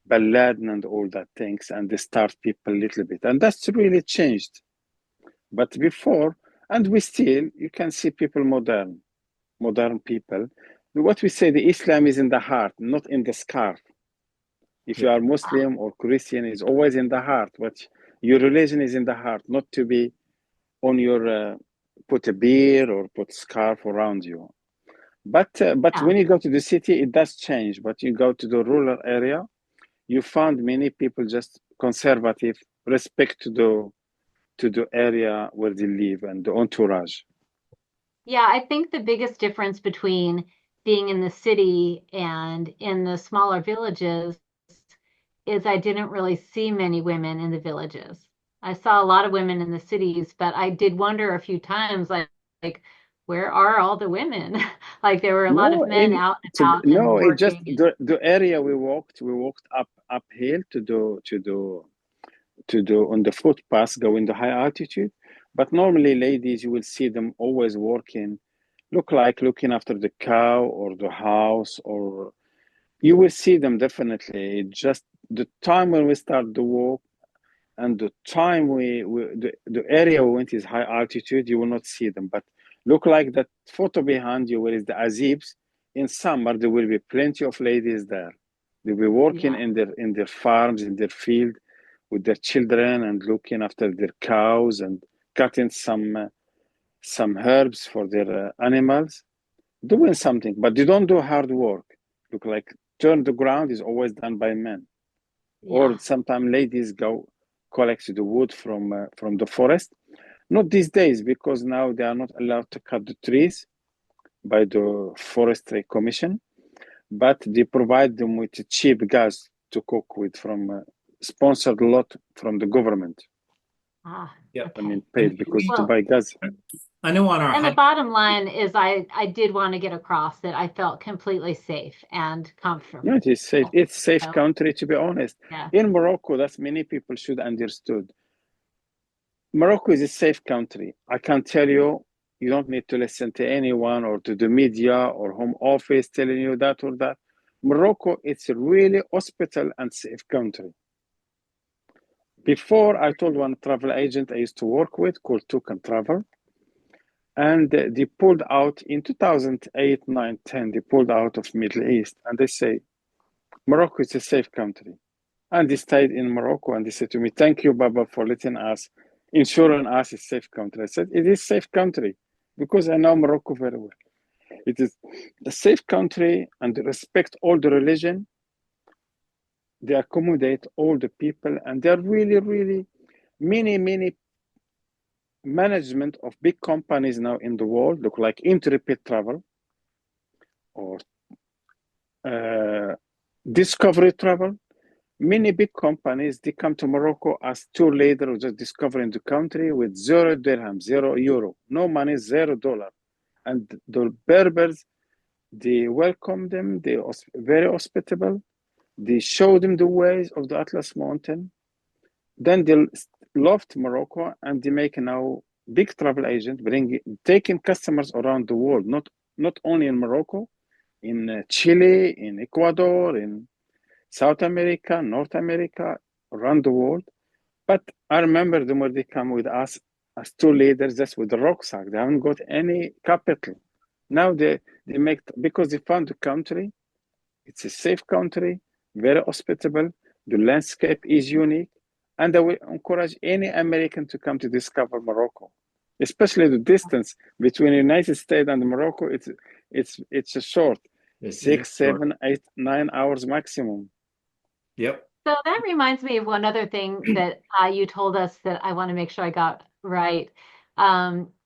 Bin Laden and all that things, and they start people a little bit, and that's really changed. But before, and we still, you can see people modern people. What we say, the Islam is in the heart, not in the scarf. If you
Yep.
are Muslim or Christian, it's always in the heart. But your religion is in the heart, not to be on your put a beard or put scarf around you. But
Yeah.
when you go to the city, it does change. But you go to the rural area, you find many people just conservative, respect to the area where they live and the entourage.
Yeah, I think the biggest difference between being in the city and in the smaller villages is I didn't really see many women in the villages. I saw a lot of women in the cities, but I did wonder a few times, like where are all the women? Like there were a lot
No,
of men out and about and
no, it just
working. And
the area we walked uphill to the on the footpath going to high altitude. But normally, ladies, you will see them always working, look like looking after the cow or the house, or you will see them definitely. Just the time when we start the walk and the time the area we went is high altitude, you will not see them. But look like that photo behind you, where is the azibs. In summer, there will be plenty of ladies there. They'll be working
yeah,
in their farms, in their field, with their children and looking after their cows and cutting some herbs for their animals, doing something. But they don't do hard work. Look like turn the ground is always done by men, or
yeah.
sometimes ladies go collect the wood from the forest. Not these days, because now they are not allowed to cut the trees by the forestry commission, but they provide them with cheap gas to cook with from sponsored lot from the government.
Ah,
Yep.
I mean,
okay.
paid because to
Well,
buy gas.
I know on our
and the
hike.
bottom line is I did want to get across that I felt completely safe and
No,
comfortable.
it is safe. It's safe
So,
country, to be honest.
yeah.
In Morocco, that's many people should understood. Morocco is a safe country. I can tell you, you don't need to listen to anyone or to the media or home office telling you that or that. Morocco, it's a really hospital and safe country. Before, I told one travel agent I used to work with called Took and Travel, and they pulled out in 2008, 9, 10. They pulled out of Middle East, and they say Morocco is a safe country. And they stayed in Morocco, and they said to me, "Thank you, Baba, for letting us, ensuring us a safe country." I said, "It is safe country because I know Morocco very well. It is a safe country, and they respect all the religion. They accommodate all the people, and they're really many management of big companies now in the world look like Intrepid Travel or uh, Discovery Travel. Many big companies, they come to Morocco as tour leader or just discovering the country with zero dirham, €0, no money, $0. And the Berbers, they welcome them, they are very hospitable. They show them the ways of the Atlas Mountain. Then they loved Morocco, and they make now big travel agent, taking customers around the world, not only in Morocco, in Chile, in Ecuador, in South America, North America, around the world. But I remember them when they come with us as two leaders, just with the rucksack. They haven't got any capital. Now they make, because they found the country, it's a safe country, very hospitable. The landscape is unique. And I will encourage any American to come to discover Morocco, especially the distance between the United States and Morocco. It's a short,
It is
six,
short.
7, 8, 9 hours maximum.
Yep.
So that reminds me of one other thing that you told us that I want to make sure I got right.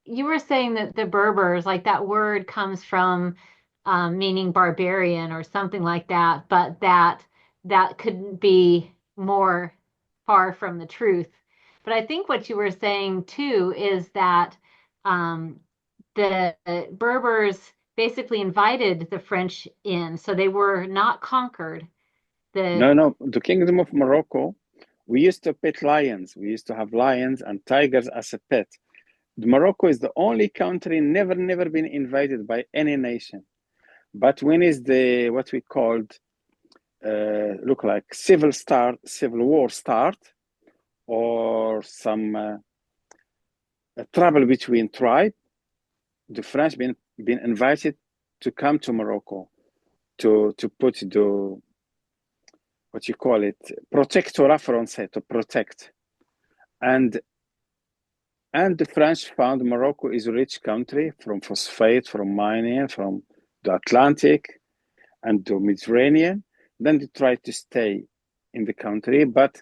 You were saying that the Berbers, like that word comes from meaning barbarian or something like that, but that couldn't be more far from the truth. But I think what you were saying too is that um, the Berbers basically invited the French in, so they were not conquered. The
No, no, the Kingdom of Morocco, we used to pet lions. We used to have lions and tigers as a pet. Morocco is the only country never been invaded by any nation. But when is the what we called look like civil war start, or some trouble between tribe, the French been invited to come to Morocco to put the what you call it protectorat français, to protect. And the French found Morocco is a rich country from phosphate, from mining, from the Atlantic and the Mediterranean. Then they tried to stay in the country, but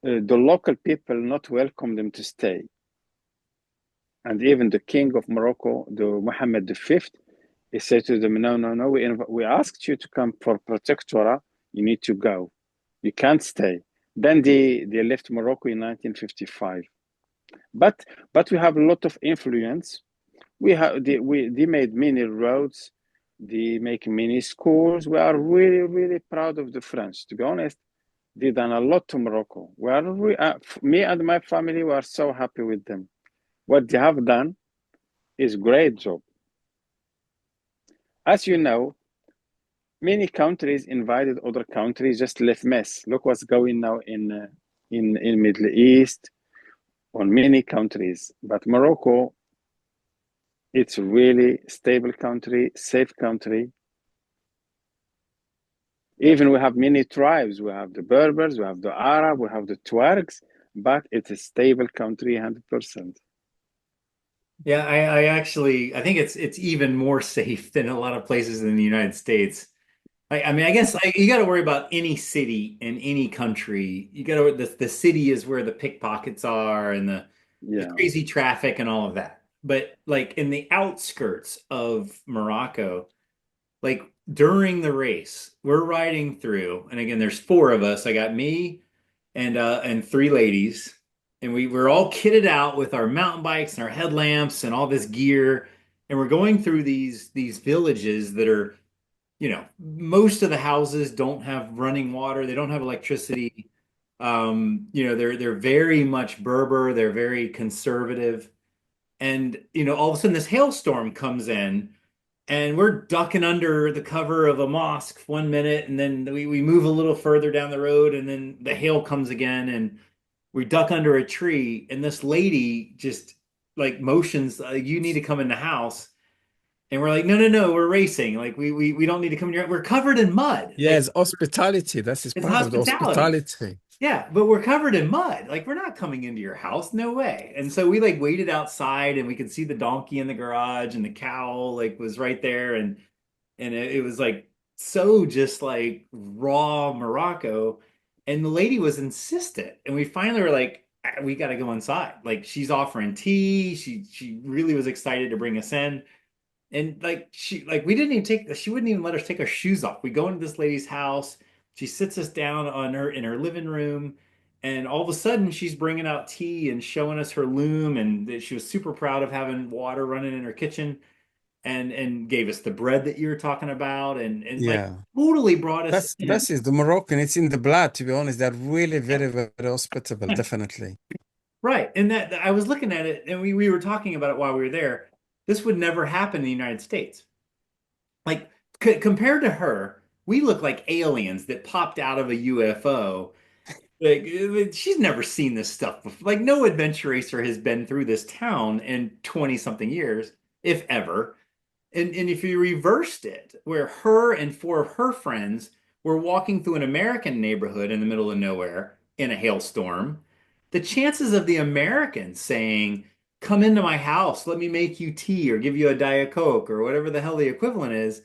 the local people not welcome them to stay. And even the king of Morocco, the Mohammed V, he said to them, no, no, no, we asked you to come for protectorate. You need to go. You can't stay. Then they left Morocco in 1955. But we have a lot of influence. They made many roads. They make many schools. We are really proud of the French. To be honest, they done a lot to Morocco. Me and my family were so happy with them. What they have done is great job. As you know, many countries invited other countries, just left mess. Look what's going now in Middle East, on many countries. But Morocco, it's a really stable country, safe country. Even we have many tribes. We have the Berbers, we have the Arab, we have the Tuaregs, but it's a stable country, 100%.
Yeah, I actually I think it's even more safe than a lot of places in the United States. I mean, I guess you got to worry about any city in any country. You got to the city is where the pickpockets are and the
Yeah.
crazy traffic and all of that. But like in the outskirts of Morocco, like during the race, we're riding through, and again, there's four of us. I got me and three ladies, and we're all kitted out with our mountain bikes and our headlamps and all this gear, and we're going through these villages that are, most of the houses don't have running water, they don't have electricity. They're very much Berber, they're very conservative. And all of a sudden this hailstorm comes in and we're ducking under the cover of a mosque 1 minute, and then we move a little further down the road, and then the hail comes again, and we duck under a tree, and this lady just like motions, you need to come in the house. And we're like, no, no, no, we're racing. Like we don't need to come in here. We're covered in mud. Like
Yes, hospitality. That is
it's
part of the
hospitality.
hospitality.
Yeah, but we're covered in mud. Like we're not coming into your house. No way. And so we like waited outside and we could see the donkey in the garage and the cow like was right there. And it was like so just like raw Morocco. And the lady was insistent. And we finally were like, we got to go inside. Like she's offering tea. She really was excited to bring us in. And like we didn't even she wouldn't even let us take our shoes off. We go into this lady's house. She sits us down in her living room, and all of a sudden she's bringing out tea and showing us her loom, and that she was super proud of having water running in her kitchen, and gave us the bread that you were talking about, and like
Yeah.
totally brought us in.
That is the Moroccan. It's in the blood, to be honest. They're really
Yeah.
very hospitable, definitely.
Right. And that I was looking at it, and we were talking about it while we were there. This would never happen in the United States. Like compared to her, we look like aliens that popped out of a UFO. Like she's never seen this stuff before. Like no adventure racer has been through this town in 20 something years, if ever. And if you reversed it, where her and four of her friends were walking through an American neighborhood in the middle of nowhere in a hailstorm, the chances of the Americans saying, "Come into my house, let me make you tea or give you a Diet Coke," or whatever the hell the equivalent is.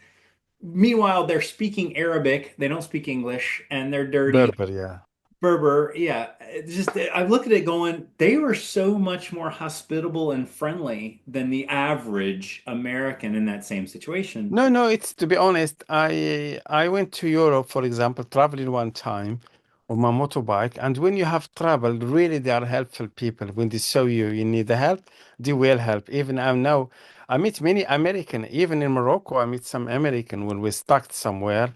Meanwhile, they're speaking Arabic, they don't speak English, and they're dirty.
Berber, yeah.
Berber, yeah. It's just I look at it going, they were so much more hospitable and friendly than the average American in that same situation.
No, no, it's to be honest, I went to Europe, for example, traveling one time on my motorbike, and when you have trouble, really they are helpful people. When they show you need the help, they will help. Even I know I meet many American, even in Morocco, I meet some American when we're stuck somewhere.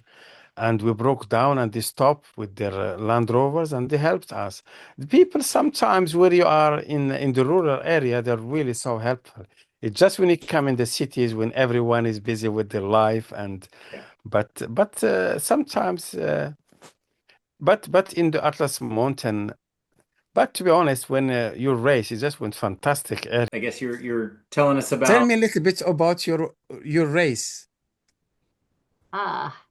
and we broke down and they stopped with their Land Rovers and they helped us. The people sometimes where you are in the rural area, they're really so helpful. It's just when you come in the cities when everyone is busy with their life and
Yeah.
but sometimes but in the Atlas Mountain. But to be honest, when your race, it just went fantastic.
I guess you're telling us
Tell
about.
me a little bit about your race.
Ah,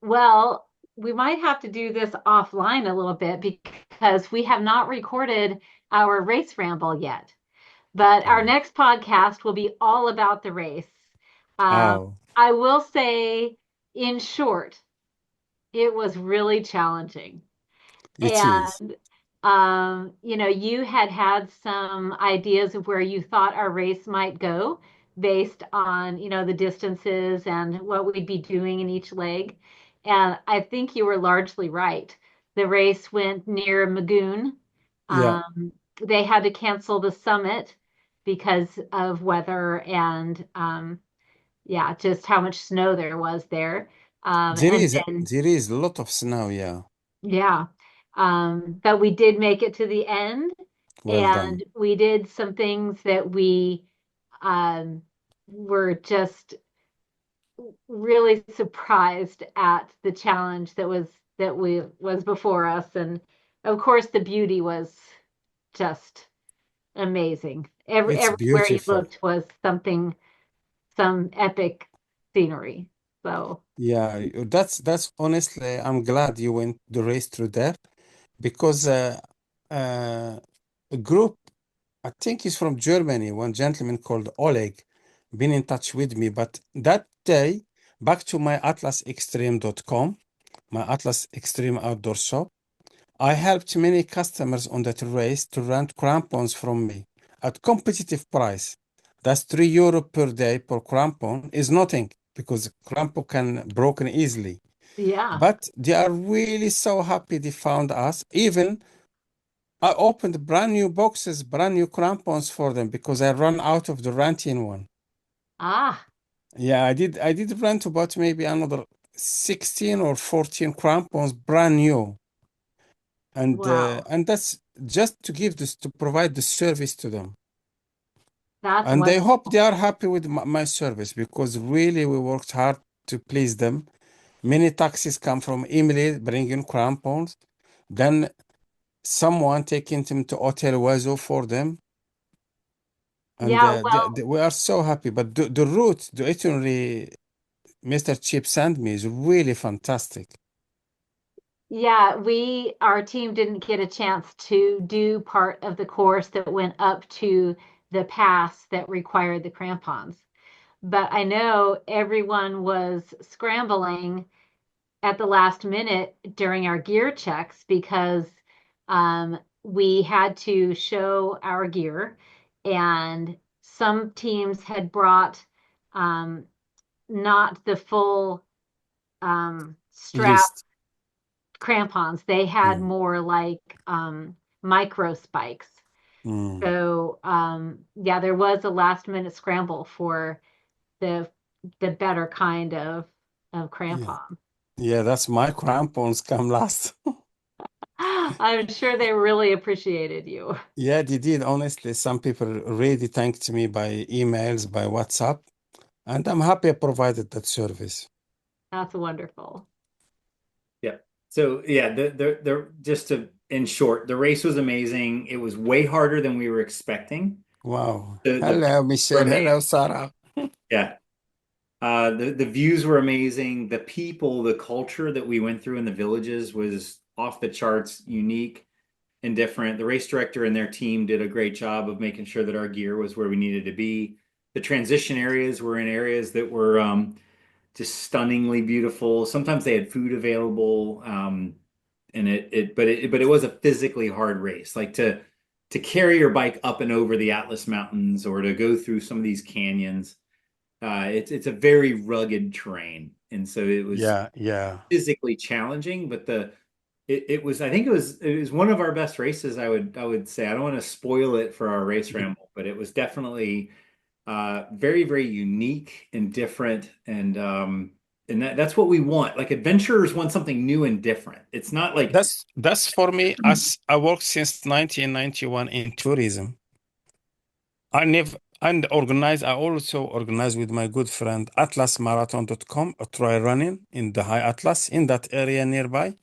well, we might have to do this offline a little bit because we have not recorded our race ramble yet. But our
Oh,
next podcast will be all about the race. Um,
oh,
I will say, in short, it was really challenging.
it is.
And you had some ideas of where you thought our race might go based on, the distances and what we'd be doing in each leg. And I think you were largely right. The race went near Magoon.
Yeah,
They had to cancel the summit because of weather and yeah, just how much snow there was there.
there
And
is
then
there is a lot of snow. Yeah,
yeah. But we did make it to the end,
well done.
and we did some things that we um, were just really surprised at the challenge that was before us. And of course, the beauty was just amazing.
It's
Everywhere you
beautiful.
looked was some epic scenery. So
Yeah, that's honestly, I'm glad you went the race through there because uh, a group, I think he's from Germany, one gentleman called Oleg, been in touch with me. But that day, back to my atlasextreme.com, my Atlas Extreme Outdoor shop, I helped many customers on that race to rent crampons from me at competitive price. That's €3 per day per crampon is nothing because crampon can broken easily.
yeah.
But they are really so happy they found us. Even I opened brand new boxes, brand new crampons for them because I ran out of the renting one.
Ah,
Yeah, I did rent about maybe another 16 or 14 crampons brand new.
wow.
And that's just to give this to provide the service to them.
That's
And I hope they
wonderful.
are happy with my service because really we worked hard to please them. Many taxis come from Emily bringing crampons. Then someone taking them to Hotel Oiseau for them. And
Yeah, well,
we are so happy. But the route, the itinerary Mr. Chip sent me is really fantastic.
yeah, our team didn't get a chance to do part of the course that went up to the pass that required the crampons. But I know everyone was scrambling at the last minute during our gear checks because we had to show our gear, and some teams had brought um, not the full strap
List.
crampons. They had
Mm,
more like micro spikes.
mm,
So yeah, there was a last minute scramble for the the better kind of
yeah.
crampon.
Yeah, that's my crampons come last.
I'm sure they really appreciated you.
Yeah, they did. Honestly, some people really thanked me by emails, by WhatsApp, and I'm happy I provided that service.
That's wonderful.
Yeah. So yeah, the just to in short, the race was amazing. It was way harder than we were expecting.
Wow.
The
Hello,
people were
Michelle.
amazing.
Hello, Sarah.
Yeah. The views were amazing. The people, the culture that we went through in the villages was off the charts, unique and different. The race director and their team did a great job of making sure that our gear was where we needed to be. The transition areas were in areas that were just stunningly beautiful. Sometimes they had food available, and but it was a physically hard race. Like to carry your bike up and over the Atlas Mountains or to go through some of these canyons. It's a very rugged terrain, and so it was
Yeah, yeah.
physically challenging. But it was I think it was one of our best races. I would say I don't want to spoil it for our race ramble, but it was definitely very very unique and different, and And that's what we want. Like adventurers want something new and different. It's not like
That's for me, as I work since 1991 in tourism. I also organize with my good friend atlasmarathon.com a trail running in the High Atlas in that area nearby.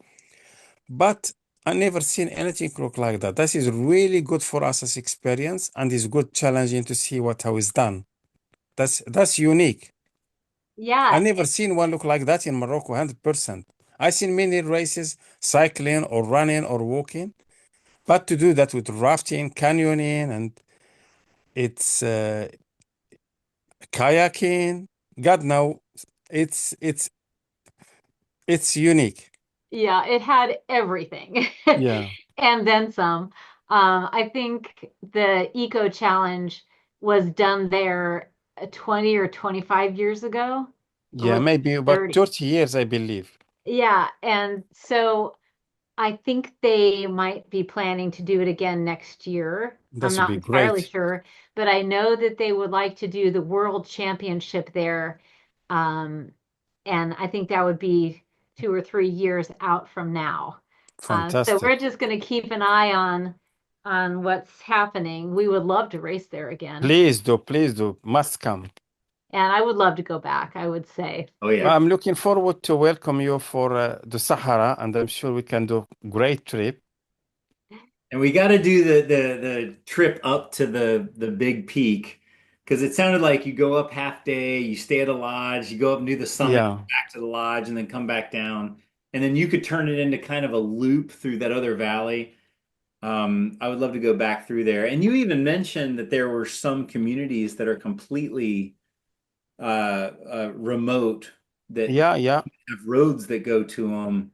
But I never seen anything look like that. That is really good for us as experience and is good challenging to see what how is done. That's unique. I
Yeah,
never seen one look like that in Morocco, 100%. I seen many races cycling or running or walking, but to do that with rafting, canyoning, and it's kayaking, God no, it's it's it's unique.
yeah, it had everything
Yeah.
and then some. I think the Eco Challenge was done there 20 or 25 years ago, or
Yeah,
was it
maybe about
30?
30 years, I believe.
Yeah, and so I think they might be planning to do it again next year.
That
I'm
would
not
be
entirely
great.
sure, but I know that they would like to do the World Championship there. Um, and I think that would be 2 or 3 years out from now. So
Fantastic.
we're just going to keep an eye on what's happening. We would love to race there again,
Please do, must come.
and I would love to go back, I would say.
oh yeah.
It's
I'm looking forward to welcome you for the Sahara, and I'm sure we can do great trip.
And we got to do the trip up to the big peak because it sounded like you go up half day, you stay at a lodge, you go up and do the summit,
Yeah,
back to the lodge, and then come back down. And then you could turn it into kind of a loop through that other valley. I would love to go back through there. And you even mentioned that there were some communities that are completely remote that
yeah.
have roads that go to them.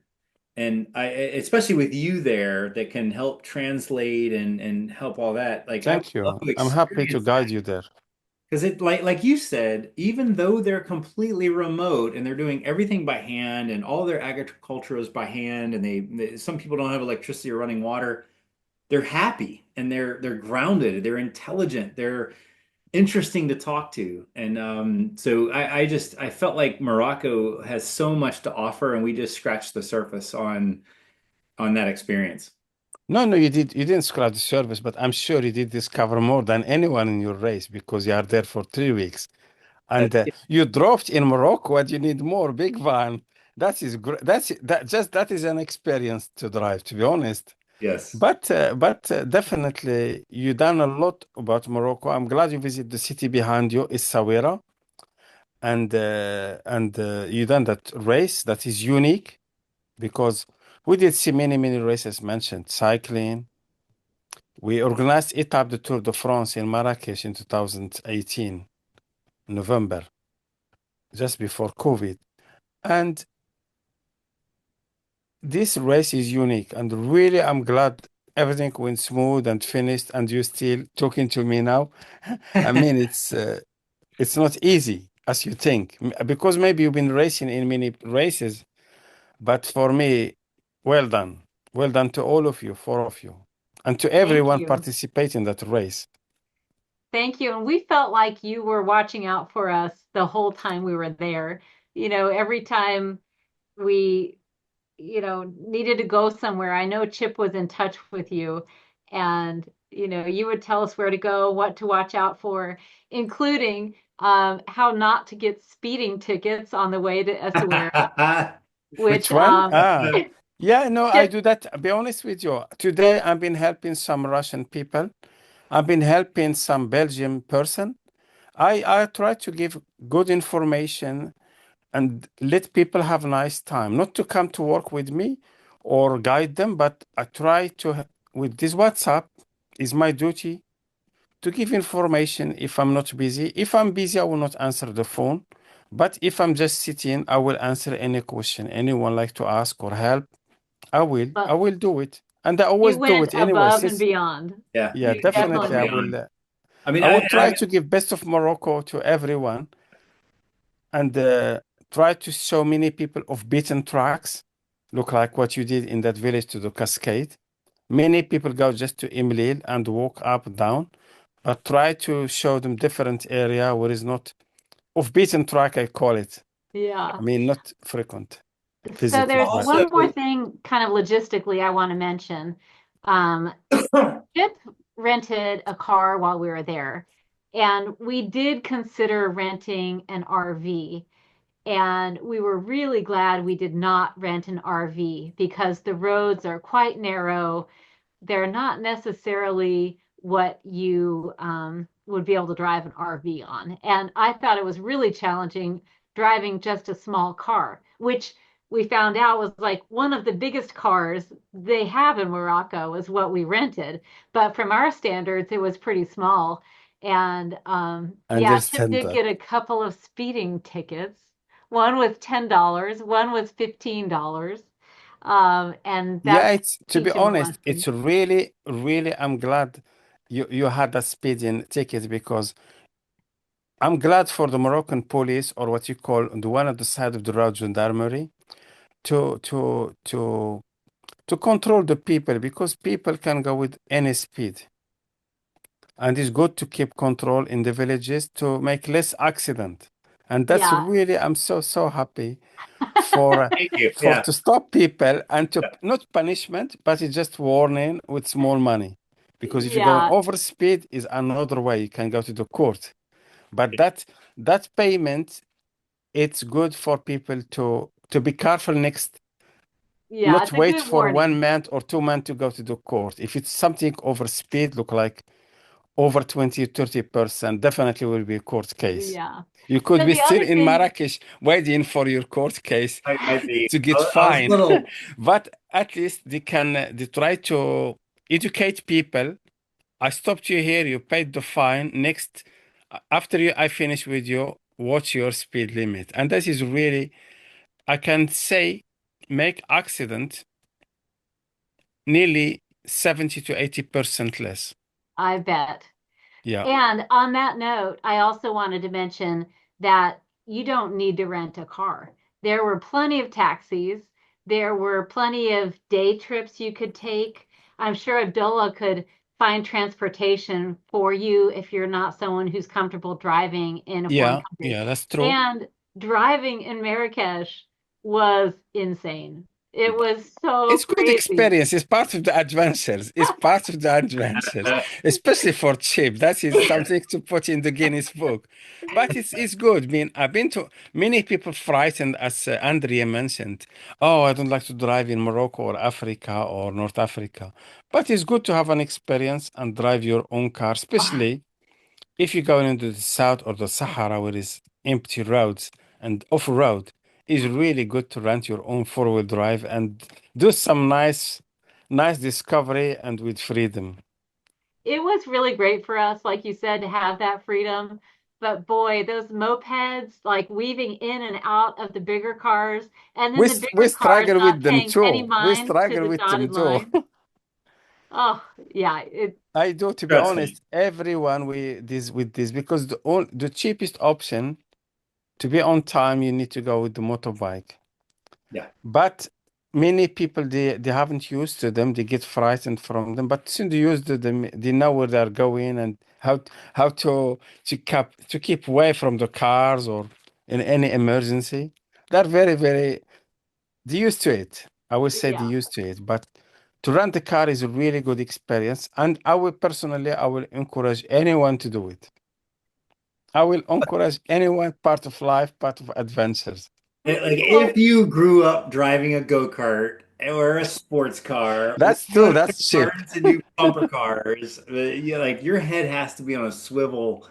And especially with you there that can help translate and help all that. Like I would
Thank
love
you.
to
I'm happy to
experience that
guide you there.
because it like you said, even though they're completely remote and they're doing everything by hand and all their agriculture is by hand and some people don't have electricity or running water, they're happy and they're grounded, they're intelligent, they're interesting to talk to. And so I felt like Morocco has so much to offer and we just scratched the surface on that experience.
No, no, you didn't scratch the surface, but I'm sure you did discover more than anyone in your race because you are there for 3 weeks. And
That's
you drove in Morocco and you need more big van. That is great. That is an experience to drive, to be honest.
yes.
But definitely you done a lot about Morocco. I'm glad you visit the city behind you, Essaouira, and you done that race that is unique because we did see many races mentioned, cycling. We organized Etape de Tour de France in Marrakesh in 2018, November, just before COVID. And this race is unique. And really, I'm glad everything went smooth and finished, and you're still talking to me now. I mean, it's not easy as you think, because maybe you've been racing in many races, but for me, well done. Well done to all of you, four of you, and to
Thank
everyone
you.
participating in that race.
Thank you. And we felt like you were watching out for us the whole time we were there. Every time we, needed to go somewhere, I know Chip was in touch with you and, you would tell us where to go, what to watch out for, including how not to get speeding tickets on the way to Essaouira,
Which
which
one? Yeah, no, I
Chip,
do that. I'll be honest with you. Today, I've been helping some Russian people. I've been helping some Belgian person. I try to give good information and let people have a nice time. Not to come to work with me or guide them, but I try to, with this WhatsApp, is my duty to give information if I'm not busy. If I'm busy, I will not answer the phone. But if I'm just sitting, I will answer any question anyone like to ask or help. I
but
will do it. And I
you
always do
went
it anyway.
above and
Since,
beyond.
Yeah,
yeah,
You
you went above
definitely
and
definitely
I
did.
beyond.
will.
I mean,
I will try to give best of Morocco to everyone and try to show many people of beaten tracks, look like what you did in that village to the Cascade. Many people go just to Imlil and walk up down, but try to show them different area where is not off beaten track, I call it.
Yeah.
I mean, not frequent
So
visiting
there's
driving.
one more
Also,
thing kind of logistically I want to mention. Um, Chip rented a car while we were there, and we did consider renting an RV. And we were really glad we did not rent an RV because the roads are quite narrow. They're not necessarily what you would be able to drive an RV on. And I thought it was really challenging driving just a small car, which we found out was like one of the biggest cars they have in Morocco is what we rented. But from our standards, it was pretty small. And yeah, Chip
Understand
did
that.
get a couple of speeding tickets. One was $10, one was $15. And
Yeah,
that
it's to be
teach him a
honest,
lesson.
it's really, really, I'm glad you had a speeding ticket because I'm glad for the Moroccan police or what you call the one at the side of the road gendarmerie to to to to control the people because people can go with any speed. And it's good to keep control in the villages to make less accident. And that's
Yeah.
really, I'm so happy for
thank you.
for
Yeah.
to stop people and to not punishment, but it's just warning with small money. Because if you're going
Yeah.
over speed is another way you can go to the court. But that payment, it's good for people to be careful next,
Yeah.
not
It's a
wait
good
for one
warning.
man or two men to go to the court. If it's something over speed, look like over 20, 30%, definitely will be a court case.
Yeah.
You could
So
be
the
still
other
in
thing,
Marrakesh waiting for your court case
Might be.
to get
I was a
fined.
little.
But at least they try to educate people. I stopped you here, you paid the fine. Next, after I finish with you, watch your speed limit. And that is really, I can say, make accident nearly 70 to 80% less.
I bet.
Yeah.
And on that note, I also wanted to mention that you don't need to rent a car. There were plenty of taxis. There were plenty of day trips you could take. I'm sure Abdullah could find transportation for you if you're not someone who's comfortable driving in a foreign
Yeah,
country.
yeah, that's true.
And driving in Marrakesh was insane. It was so
It's good
crazy.
experience. It's part of the adventures. It's part of the adventures, especially for cheap. That is something to put in the Guinness book. But it's good. I mean, I've been to many people frightened, as Andrea mentioned. Oh, I don't like to drive in Morocco or Africa or North Africa. But it's good to have an experience and drive your own car, especially if you're going into the south or the Sahara where it's empty roads and off-road, it's really good to rent your own four-wheel drive and do some nice discovery and with freedom.
It was really great for us, like you said, to have that freedom. But boy, those mopeds, like weaving in and out of the bigger cars, and then the
We
bigger cars
struggle with
not
them
paying any
too. We
mind to
struggle
the
with
dotted
them too.
line. Oh, yeah,
I do, to be
Trust me.
honest, everyone with this because the cheapest option to be on time, you need to go with the motorbike.
Yeah.
But many people they haven't used to them. They get frightened from them. But since they use them, they know where they're going and how to keep away from the cars or in any emergency. They're very they used to it. I would say they
yeah.
used to it. But to rent a car is a really good experience, and I will encourage anyone to do it. I will encourage anyone part of life, part of adventures.
Like
Well,
if you grew up driving a go-kart or a sports car or
That's
you
true.
had
That's cheap.
cars to do bumper cars, like your head has to be on a swivel.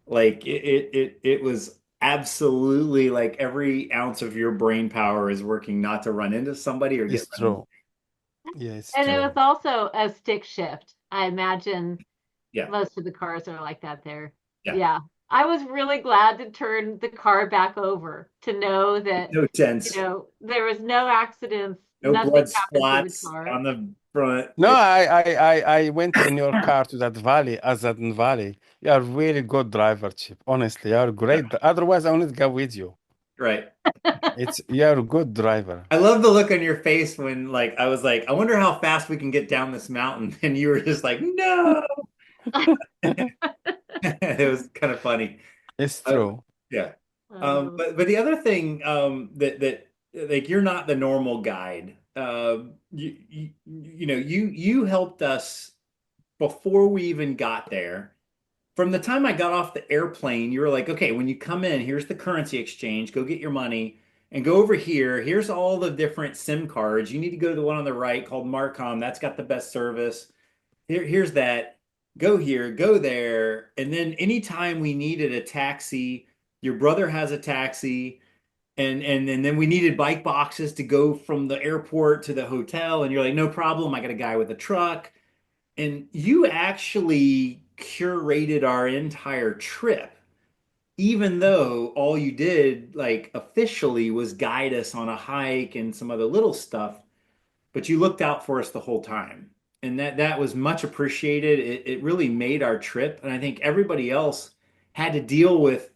Like it was absolutely like every ounce of your brain power is working not to run into somebody or get
It's
run.
true. Yeah, it's
and it was
true.
also a stick shift. I imagine
Yeah,
most of the cars are like that there.
yeah.
Yeah. I was really glad to turn the car back over to know that,
No dents,
there was no accidents,
no
nothing
blood
happened to the
splats
car.
on the front.
No, I went in your car to that valley, Azadan Valley. You are really good driver, Chip. Honestly, you are great. Otherwise, I wouldn't go with you.
Right.
You are a good driver.
I love the look on your face when like I was like, I wonder how fast we can get down this mountain. And you were just like, no. It was kind of funny.
It's
Uh,
true.
yeah.
Oh,
But the other thing that like you're not the normal guide. You helped us before we even got there. From the time I got off the airplane, you were like, okay, when you come in, here's the currency exchange, go get your money and go over here. Here's all the different SIM cards. You need to go to the one on the right called Marcom. That's got the best service. Here's that. Go here, go there. And then anytime we needed a taxi, your brother has a taxi. And then we needed bike boxes to go from the airport to the hotel. And you're like, no problem. I got a guy with a truck. And you actually curated our entire trip, even though all you did, like officially, was guide us on a hike and some other little stuff, but you looked out for us the whole time. And that was much appreciated. It really made our trip. And I think everybody else had to deal with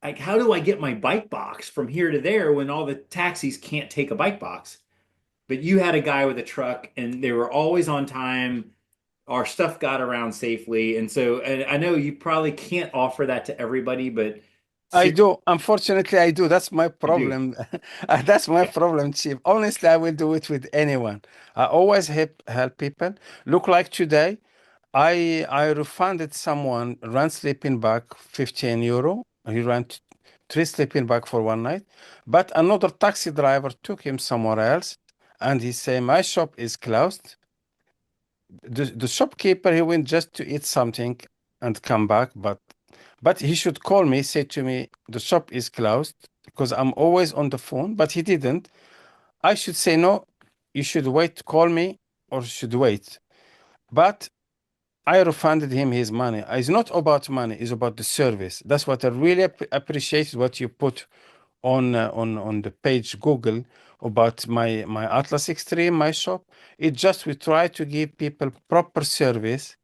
like, how do I get my bike box from here to there when all the taxis can't take a bike box? But you had a guy with a truck and they were always on time. Our stuff got around safely. And so and I know you probably can't offer that to everybody, but
I
seriously,
do. Unfortunately, I do. That's my
you do.
problem. That's my
Yeah.
problem, Chief. Honestly, I will do it with anyone. I always help people. Look like today, I refunded someone rent sleeping bag 15 euro. He rent three sleeping bag for one night, but another taxi driver took him somewhere else, and he said my shop is closed. The shopkeeper he went just to eat something and come back, but he should call me, say to me, the shop is closed because I'm always on the phone, but he didn't. I should say, no, you should wait, call me or should wait. But I refunded him his money. It's not about money, it's about the service. That's what I really appreciate what you put on the page Google about my Atlas Extreme, my shop. It just we try to give people proper service.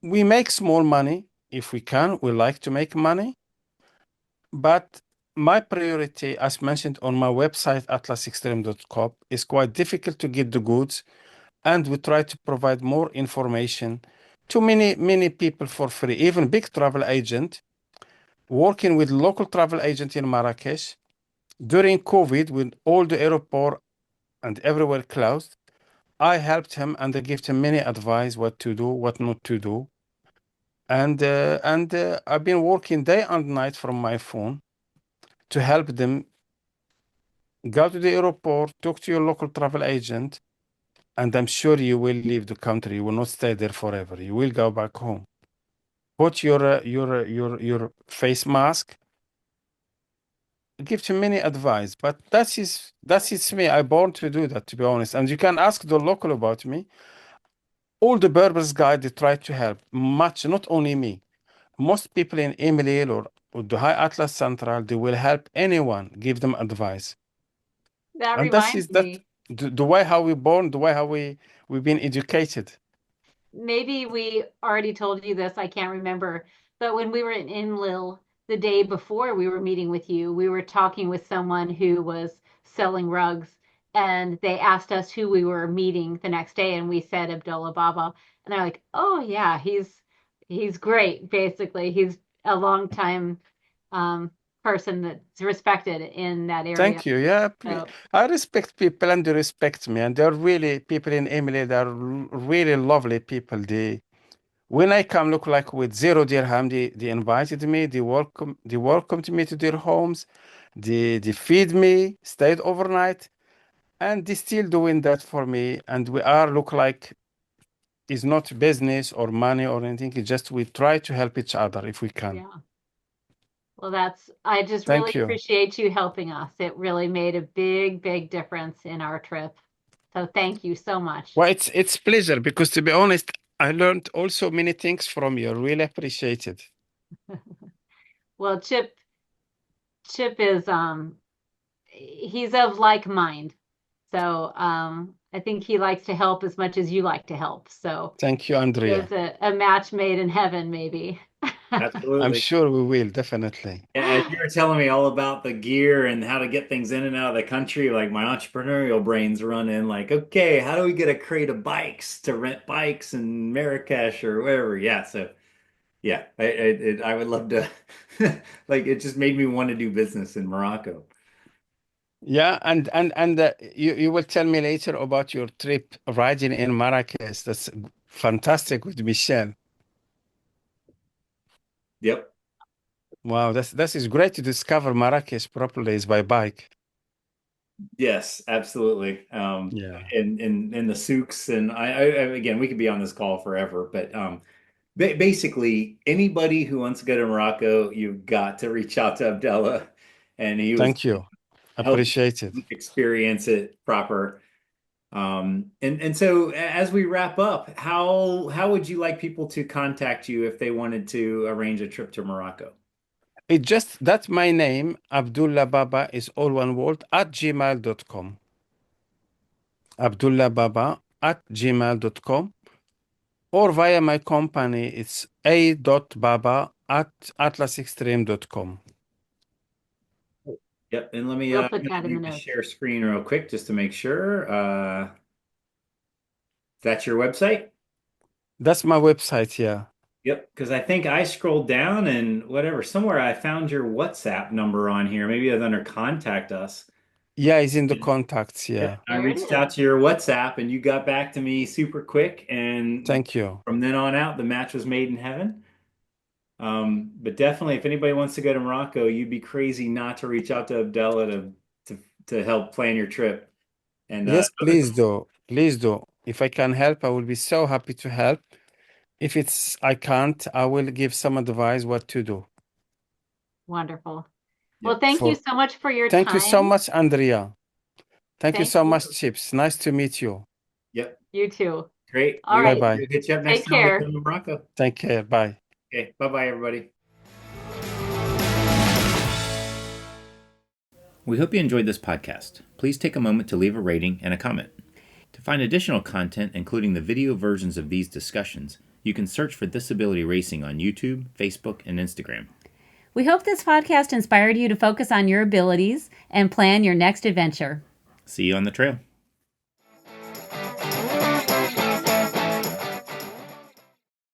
We make small money if we can. We like to make money. But my priority, as mentioned on my website, atlasextreme.com, is quite difficult to get the goods, and we try to provide more information to many people for free. Even big travel agent working with local travel agent in Marrakesh during COVID, when all the airport and everywhere closed, I helped him and I gave him many advice what to do, what not to do, and I've been working day and night from my phone to help them. Go to the airport, talk to your local travel agent, and I'm sure you will leave the country. You will not stay there forever. You will go back home. Put your face mask. Give to many advice, but that's me. I born to do that, to be honest. And you can ask the local about me. All the Berbers guide they try to help much, not only me. Most people in Emily or the High Atlas Central, they will help anyone, give them advice.
that
And that is
reminds
that
me.
the way how we born, the way how we've been educated.
Maybe we already told you this, I can't remember. But when we were in Enlil the day before we were meeting with you, we were talking with someone who was selling rugs, and they asked us who we were meeting the next day, and we said Abdullah Baba. And they're like, "Oh yeah, he's great, basically. He's a long time person that's respected in that area."
Thank you. Yeah,
So
I respect people and they respect me. And they're really people in Emily, they're really lovely people. When I come look like with zero dirham, they invited me, they welcomed me to their homes, they feed me, stayed overnight, and they still doing that for me. And we are look like it's not business or money or anything. It's just we try to help each other if we can.
yeah. Well, I just really
Thank you.
appreciate you helping us. It really made a big difference in our trip. So thank you so much.
Well, it's pleasure because to be honest, I learned also many things from you. Really appreciate it.
Well, Chip is he's of like mind. So I think he likes to help as much as you like to help. So
Thank you,
there's
Andrea.
a match made in heaven, maybe.
I'm
Absolutely.
sure we will, definitely.
Yeah, as you were telling me all about the gear and how to get things in and out of the country, like my entrepreneurial brains run in like, okay, how do we get a crate of bikes to rent bikes in Marrakesh or wherever? Yeah, so Yeah, I would love to. Like, it just made me want to do business in Morocco.
Yeah, and you will tell me later about your trip riding in Marrakesh. That's fantastic with Michelle.
Yep.
Wow, that is great to discover Marrakesh properly is by bike.
Yes, absolutely.
Yeah.
In the souks, and again, we could be on this call forever, but basically, anybody who wants to go to Morocco, you've got to reach out to Abdellah, and he was
Thank you.
help
Appreciate it.
experience it proper. And so as we wrap up, how would you like people to contact you if they wanted to arrange a trip to Morocco?
It just that's my name, Abdullah Baba is all one word at gmail.com. Abdullah Baba at gmail.com or via my company, it's a.baba at atlasextreme.com.
Yep, and let me
We'll
I'm
put
gonna
that in the
do the
notes.
share screen real quick just to make sure. That's your website?
That's my website, yeah.
Yep, because I think I scrolled down and whatever, somewhere I found your WhatsApp number on here. Maybe it was under contact us.
Yeah, it's in the contacts, yeah.
Yep, I
There it
reached
is.
out to your WhatsApp and you got back to me super quick. And
Thank you.
from then on out, the match was made in heaven. But definitely, if anybody wants to go to Morocco, you'd be crazy not to reach out to Abdullah to help plan your trip. And
Yes, please do. Please do. If I can help, I will be so happy to help. If it's I can't, I will give some advice what to do.
Wonderful. Well,
yep.
thank you so much for your
Thank you so
time.
much, Andrea. Thank you
Thank
so
you.
much, Chips. Nice to meet you.
Yep.
You too.
Great.
All
We'll
right.
Bye-bye.
hit you up next
Take
time we come
care.
to Morocco.
Take care. Bye.
Okay. Bye-bye, everybody. We hope you enjoyed this podcast. Please take a moment to leave a rating and a comment. To find additional content, including the video versions of these discussions, you can search for Disability Racing on YouTube, Facebook, and Instagram.
We hope this podcast inspired you to focus on your abilities and plan your next adventure.
See you on the trail.